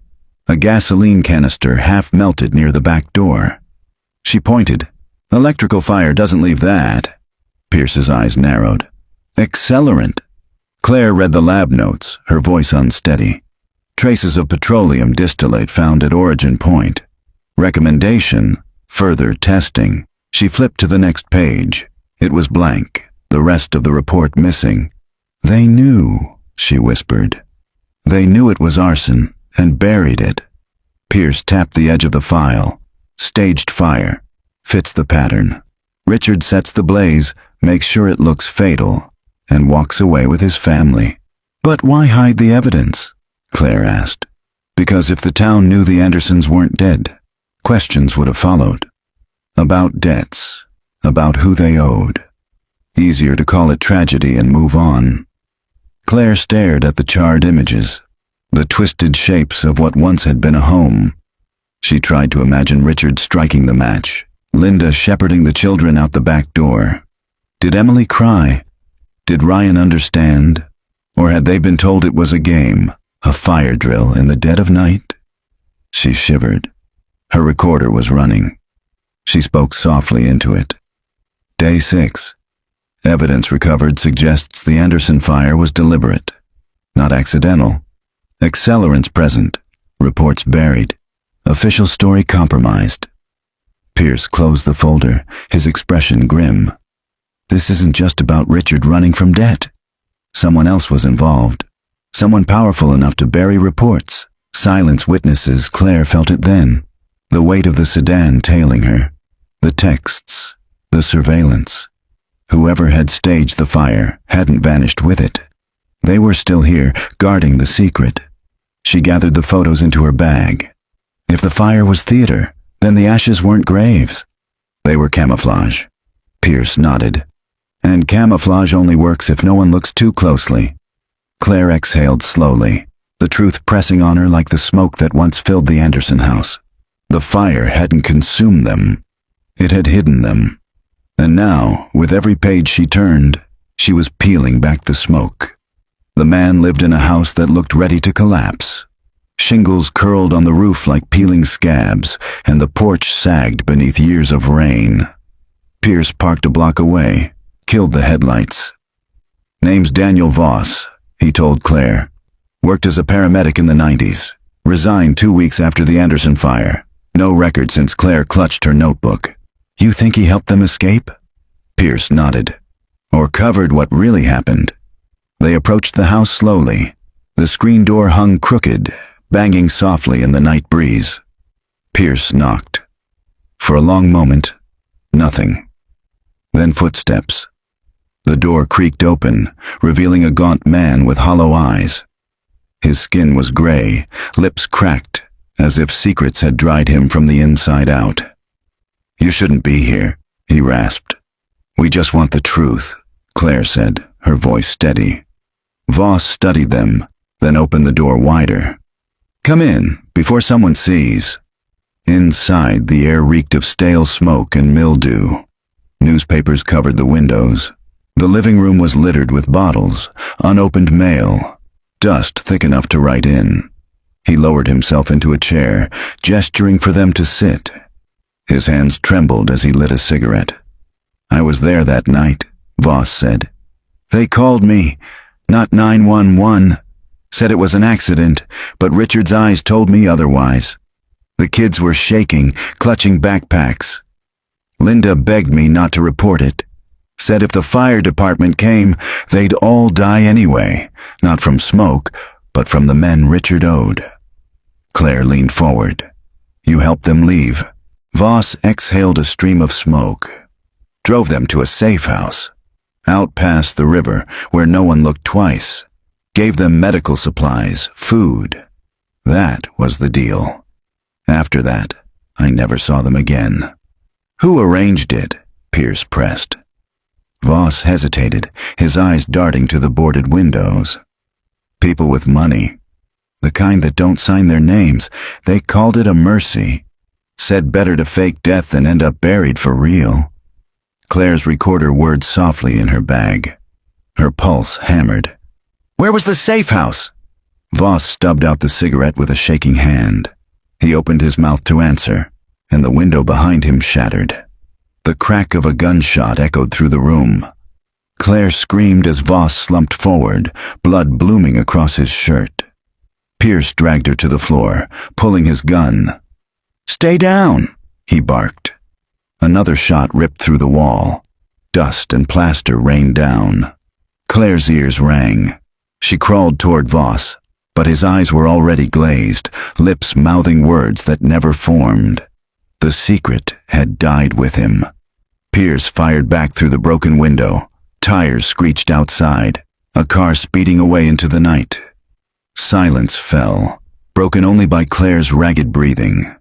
A gasoline canister half melted near the back door. She pointed. "Electrical fire doesn't leave that." Pierce's eyes narrowed. "Accelerant." Claire read the lab notes, her voice unsteady. Traces of petroleum distillate found at origin point. Recommendation, further testing. She flipped to the next page. It was blank, the rest of the report missing. "They knew," she whispered. "They knew it was arson and buried it." Pierce tapped the edge of the file. "Staged fire. Fits the pattern. Richard sets the blaze, makes sure it looks fatal, and walks away with his family." "But why hide the evidence?" Claire asked. "Because if the town knew the Andersons weren't dead, questions would have followed. About debts, about who they owed. Easier to call it tragedy and move on." Claire stared at the charred images, the twisted shapes of what once had been a home. She tried to imagine Richard striking the match, Linda shepherding the children out the back door. Did Emily cry? Did Ryan understand? Or had they been told it was a game, a fire drill in the dead of night? She shivered. Her recorder was running. She spoke softly into it. Day 6. Evidence recovered suggests the Anderson fire was deliberate, not accidental. Accelerants present, reports buried, official story compromised. Pierce closed the folder, his expression grim. This isn't just about Richard running from debt. Someone else was involved. Someone powerful enough to bury reports, silence witnesses. Claire felt it then. The weight of the sedan tailing her. The texts. The surveillance. Whoever had staged the fire hadn't vanished with it. They were still here, guarding the secret. She gathered the photos into her bag. If the fire was theater, then the ashes weren't graves. They were camouflage. Pierce nodded. And camouflage only works if no one looks too closely. Claire exhaled slowly. the truth pressing on her like the smoke that once filled the Anderson house. The fire hadn't consumed them. It had hidden them. And now, with every page she turned, she was peeling back the smoke. The man lived in a house that looked ready to collapse. Shingles curled on the roof like peeling scabs, and the porch sagged beneath years of rain. Pierce parked a block away, killed the headlights. "Name's Daniel Voss," he told Claire. "Worked as a paramedic in the 90s. Resigned 2 weeks after the Anderson fire. No record since." Claire clutched her notebook. "You think he helped them escape?" Pierce nodded. "Or covered what really happened." They approached the house slowly. The screen door hung crooked, banging softly in the night breeze. Pierce knocked. For a long moment, nothing. Then footsteps. The door creaked open, revealing a gaunt man with hollow eyes. His skin was gray, lips cracked, as if secrets had dried him from the inside out. "You shouldn't be here," he rasped. "We just want the truth," Claire said, her voice steady. Voss studied them, then opened the door wider. "Come in, before someone sees." Inside, the air reeked of stale smoke and mildew. Newspapers covered the windows. The living room was littered with bottles, unopened mail, dust thick enough to write in. He lowered himself into a chair, gesturing for them to sit. His hands trembled as he lit a cigarette. "I was there that night," Voss said. "They called me, not 911. Said it was an accident, but Richard's eyes told me otherwise. The kids were shaking, clutching backpacks. Linda begged me not to report it. Said if the fire department came, they'd all die anyway, not from smoke, but from the men Richard owed." Claire leaned forward. "You helped them leave." Voss exhaled a stream of smoke. "Drove them to a safe house. Out past the river, where no one looked twice. Gave them medical supplies, food. That was the deal. After that, I never saw them again." "Who arranged it?" Pierce pressed. Voss hesitated, his eyes darting to the boarded windows. "People with money. The kind that don't sign their names. They called it a mercy. Said better to fake death than end up buried for real." Claire's recorder whirred softly in her bag. Her pulse hammered. "Where was the safe house?" Voss stubbed out the cigarette with a shaking hand. He opened his mouth to answer, and the window behind him shattered. The crack of a gunshot echoed through the room. Claire screamed as Voss slumped forward, blood blooming across his shirt. Pierce dragged her to the floor, pulling his gun. "Stay down," he barked. Another shot ripped through the wall. Dust and plaster rained down. Claire's ears rang. She crawled toward Voss, but his eyes were already glazed, lips mouthing words that never formed. The secret had died with him. Pierce fired back through the broken window. Tires screeched outside, a car speeding away into the night. Silence fell, broken only by Claire's ragged breathing.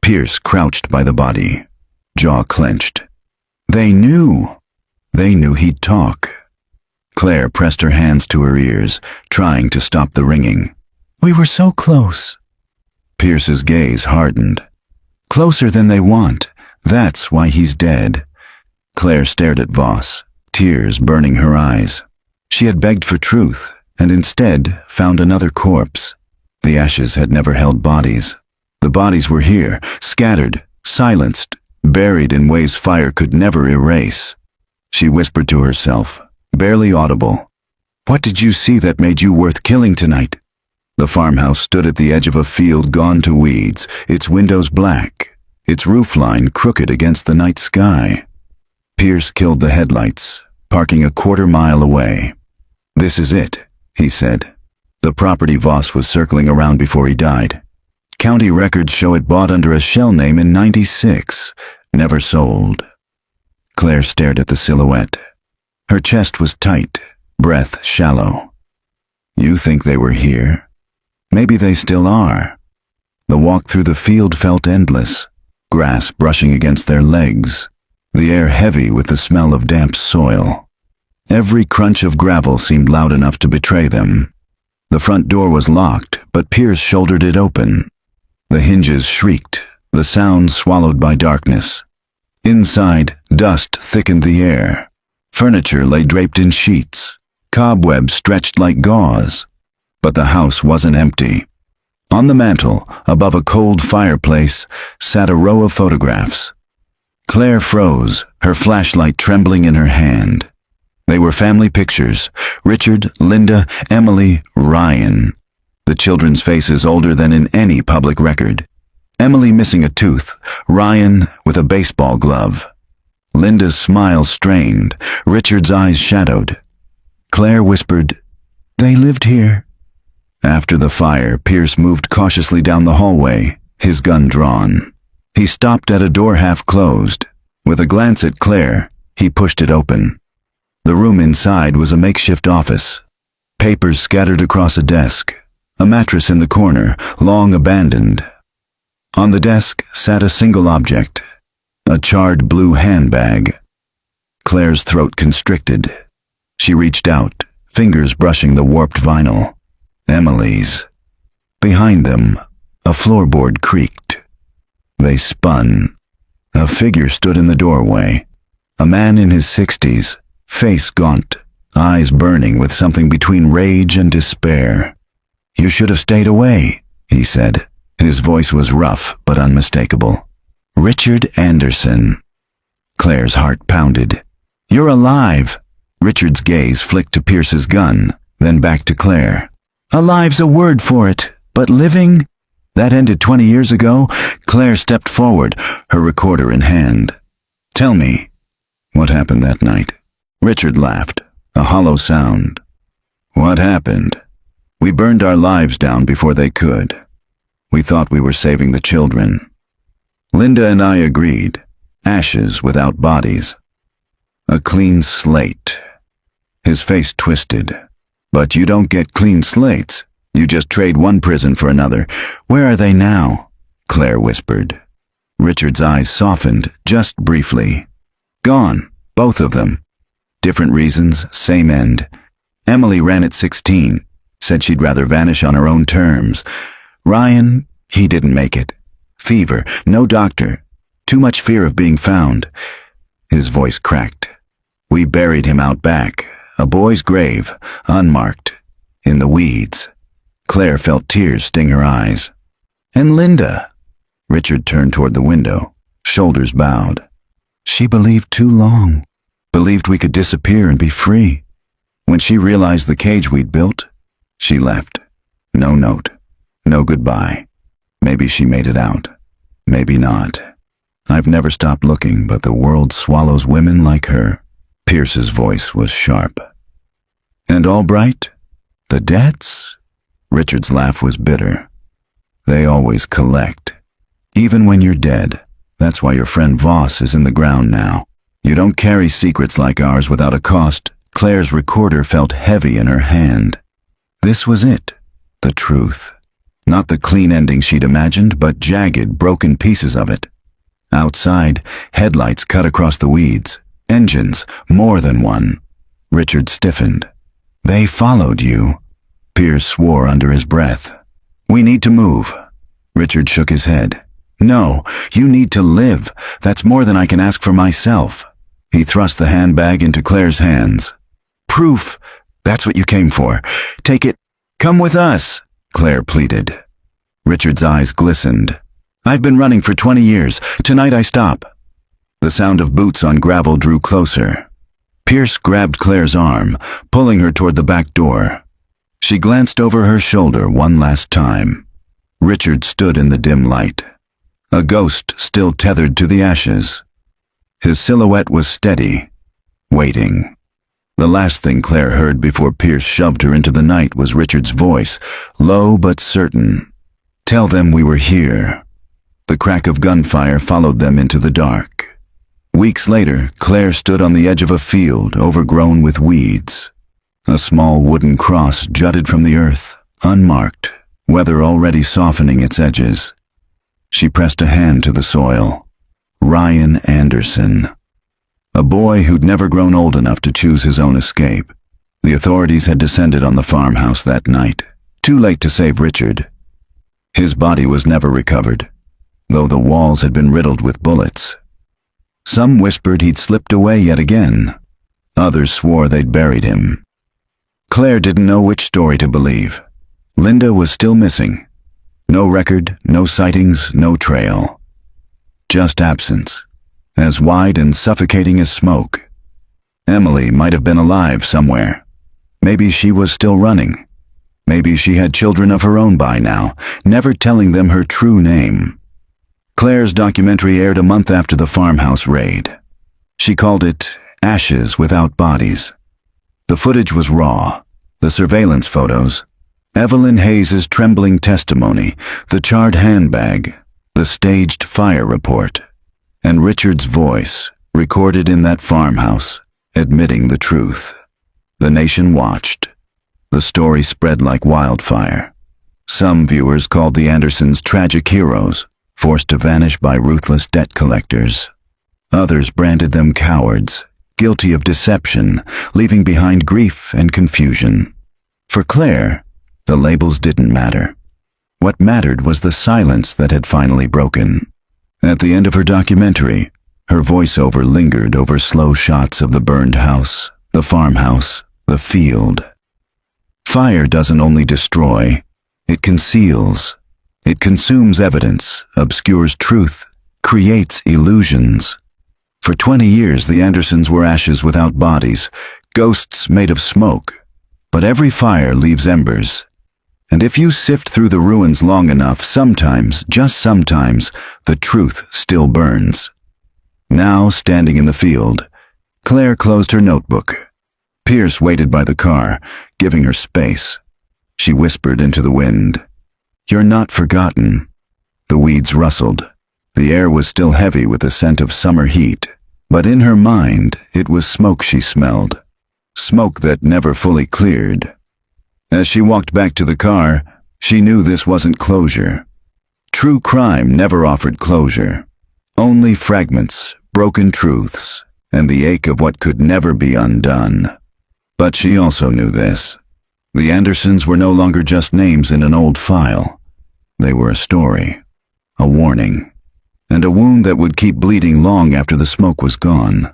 Pierce crouched by the body, jaw clenched. They knew. They knew he'd talk. Claire pressed her hands to her ears, trying to stop the ringing. "We were so close." Pierce's gaze hardened. "Closer than they want. That's why he's dead." Claire stared at Voss, tears burning her eyes. She had begged for truth, and instead found another corpse. The ashes had never held bodies. The bodies were here, scattered, silenced, buried in ways fire could never erase. She whispered to herself, barely audible, "What did you see that made you worth killing tonight?" The farmhouse stood at the edge of a field gone to weeds, its windows black, its roofline crooked against the night sky. Pierce killed the headlights, parking a quarter-mile away. "This is it," he said. "The property Voss was circling around before he died. County records show it bought under a shell name in '96, never sold." Claire stared at the silhouette. Her chest was tight, breath shallow. "You think they were here? Maybe they still are." The walk through the field felt endless, grass brushing against their legs, the air heavy with the smell of damp soil. Every crunch of gravel seemed loud enough to betray them. The front door was locked, but Pierce shouldered it open. The hinges shrieked, the sound swallowed by darkness. Inside, dust thickened the air. Furniture lay draped in sheets. Cobwebs stretched like gauze. But the house wasn't empty. On the mantel, above a cold fireplace, sat a row of photographs. Claire froze, her flashlight trembling in her hand. They were family pictures: Richard, Linda, Emily, Ryan. The children's faces older than in any public record. Emily missing a tooth, Ryan with a baseball glove. Linda's smile strained, Richard's eyes shadowed. Claire whispered, "They lived here." After the fire, Pierce moved cautiously down the hallway, his gun drawn. He stopped at a door half closed. With a glance at Claire, he pushed it open. The room inside was a makeshift office. Papers scattered across a desk, a mattress in the corner, long abandoned. On the desk sat a single object, a charred blue handbag. Claire's throat constricted. She reached out, fingers brushing the warped vinyl. Emily's. Behind them, a floorboard creaked. They spun. A figure stood in the doorway. A man in his 60s, face gaunt, eyes burning with something between rage and despair. "You should have stayed away," he said. His voice was rough but unmistakable. "Richard Anderson." Claire's heart pounded. "You're alive." Richard's gaze flicked to Pierce's gun, then back to Claire. "Alive's a word for it, but living? That ended 20 years ago." Claire stepped forward, her recorder in hand. "Tell me, what happened that night?" Richard laughed, a hollow sound. "What happened? We burned our lives down before they could. We thought we were saving the children. Linda and I agreed. Ashes without bodies. A clean slate." His face twisted. "But you don't get clean slates. You just trade one prison for another. Where are they now?" Claire whispered. Richard's eyes softened, just briefly. "Gone, both of them. Different reasons, same end. Emily ran at 16, said she'd rather vanish on her own terms. Ryan, he didn't make it. Fever, no doctor. Too much fear of being found." His voice cracked. "We buried him out back, a boy's grave, unmarked, in the weeds." Claire felt tears sting her eyes. "And Linda?" Richard turned toward the window, shoulders bowed. "She believed too long. Believed we could disappear and be free. When she realized the cage we'd built, she left. No note. No goodbye. Maybe she made it out. Maybe not. I've never stopped looking, but the world swallows women like her." Pierce's voice was sharp. "And Albright? The debts?" Richard's laugh was bitter. "They always collect. Even when you're dead. That's why your friend Voss is in the ground now. You don't carry secrets like ours without a cost." Claire's recorder felt heavy in her hand. This was it. The truth. Not the clean ending she'd imagined, but jagged, broken pieces of it. Outside, headlights cut across the weeds. Engines, more than one. Richard stiffened. "They followed you." Pierce swore under his breath. "We need to move." Richard shook his head. "No, you need to live. That's more than I can ask for myself." He thrust the handbag into Claire's hands. "Proof. That's what you came for. Take it. Come with us," Claire pleaded. Richard's eyes glistened. "I've been running for 20 years. Tonight I stop." The sound of boots on gravel drew closer. Pierce grabbed Claire's arm, pulling her toward the back door. She glanced over her shoulder one last time. Richard stood in the dim light, a ghost still tethered to the ashes. His silhouette was steady, waiting. The last thing Claire heard before Pierce shoved her into the night was Richard's voice, low but certain. "Tell them we were here." The crack of gunfire followed them into the dark. Weeks later, Claire stood on the edge of a field overgrown with weeds. A small wooden cross jutted from the earth, unmarked, weather already softening its edges. She pressed a hand to the soil. Ryan Anderson. A boy who'd never grown old enough to choose his own escape. The authorities had descended on the farmhouse that night. Too late to save Richard. His body was never recovered, though the walls had been riddled with bullets. Some whispered he'd slipped away yet again. Others swore they'd buried him. Claire didn't know which story to believe. Linda was still missing. No record, no sightings, no trail. Just absence, as wide and suffocating as smoke. Emily might have been alive somewhere. Maybe she was still running. Maybe she had children of her own by now, never telling them her true name. Claire's documentary aired a month after the farmhouse raid. She called it Ashes Without Bodies. The footage was raw. The surveillance photos, Evelyn Hayes's trembling testimony, the charred handbag, the staged fire report, and Richard's voice, recorded in that farmhouse, admitting the truth. The nation watched. The story spread like wildfire. Some viewers called the Andersons tragic heroes, forced to vanish by ruthless debt collectors. Others branded them cowards, guilty of deception, leaving behind grief and confusion. For Claire, the labels didn't matter. What mattered was the silence that had finally broken. At the end of her documentary, her voiceover lingered over slow shots of the burned house, the farmhouse, the field. Fire doesn't only destroy, it conceals. It consumes evidence, obscures truth, creates illusions. For 20 years, the Andersons were ashes without bodies, ghosts made of smoke. But every fire leaves embers. And if you sift through the ruins long enough, sometimes, just sometimes, the truth still burns. Now, standing in the field, Claire closed her notebook. Pierce waited by the car, giving her space. She whispered into the wind, "You're not forgotten." The weeds rustled. The air was still heavy with the scent of summer heat, but in her mind, it was smoke she smelled. Smoke that never fully cleared. As she walked back to the car, she knew this wasn't closure. True crime never offered closure. Only fragments, broken truths, and the ache of what could never be undone. But she also knew this. The Andersons were no longer just names in an old file. They were a story, a warning, and a wound that would keep bleeding long after the smoke was gone.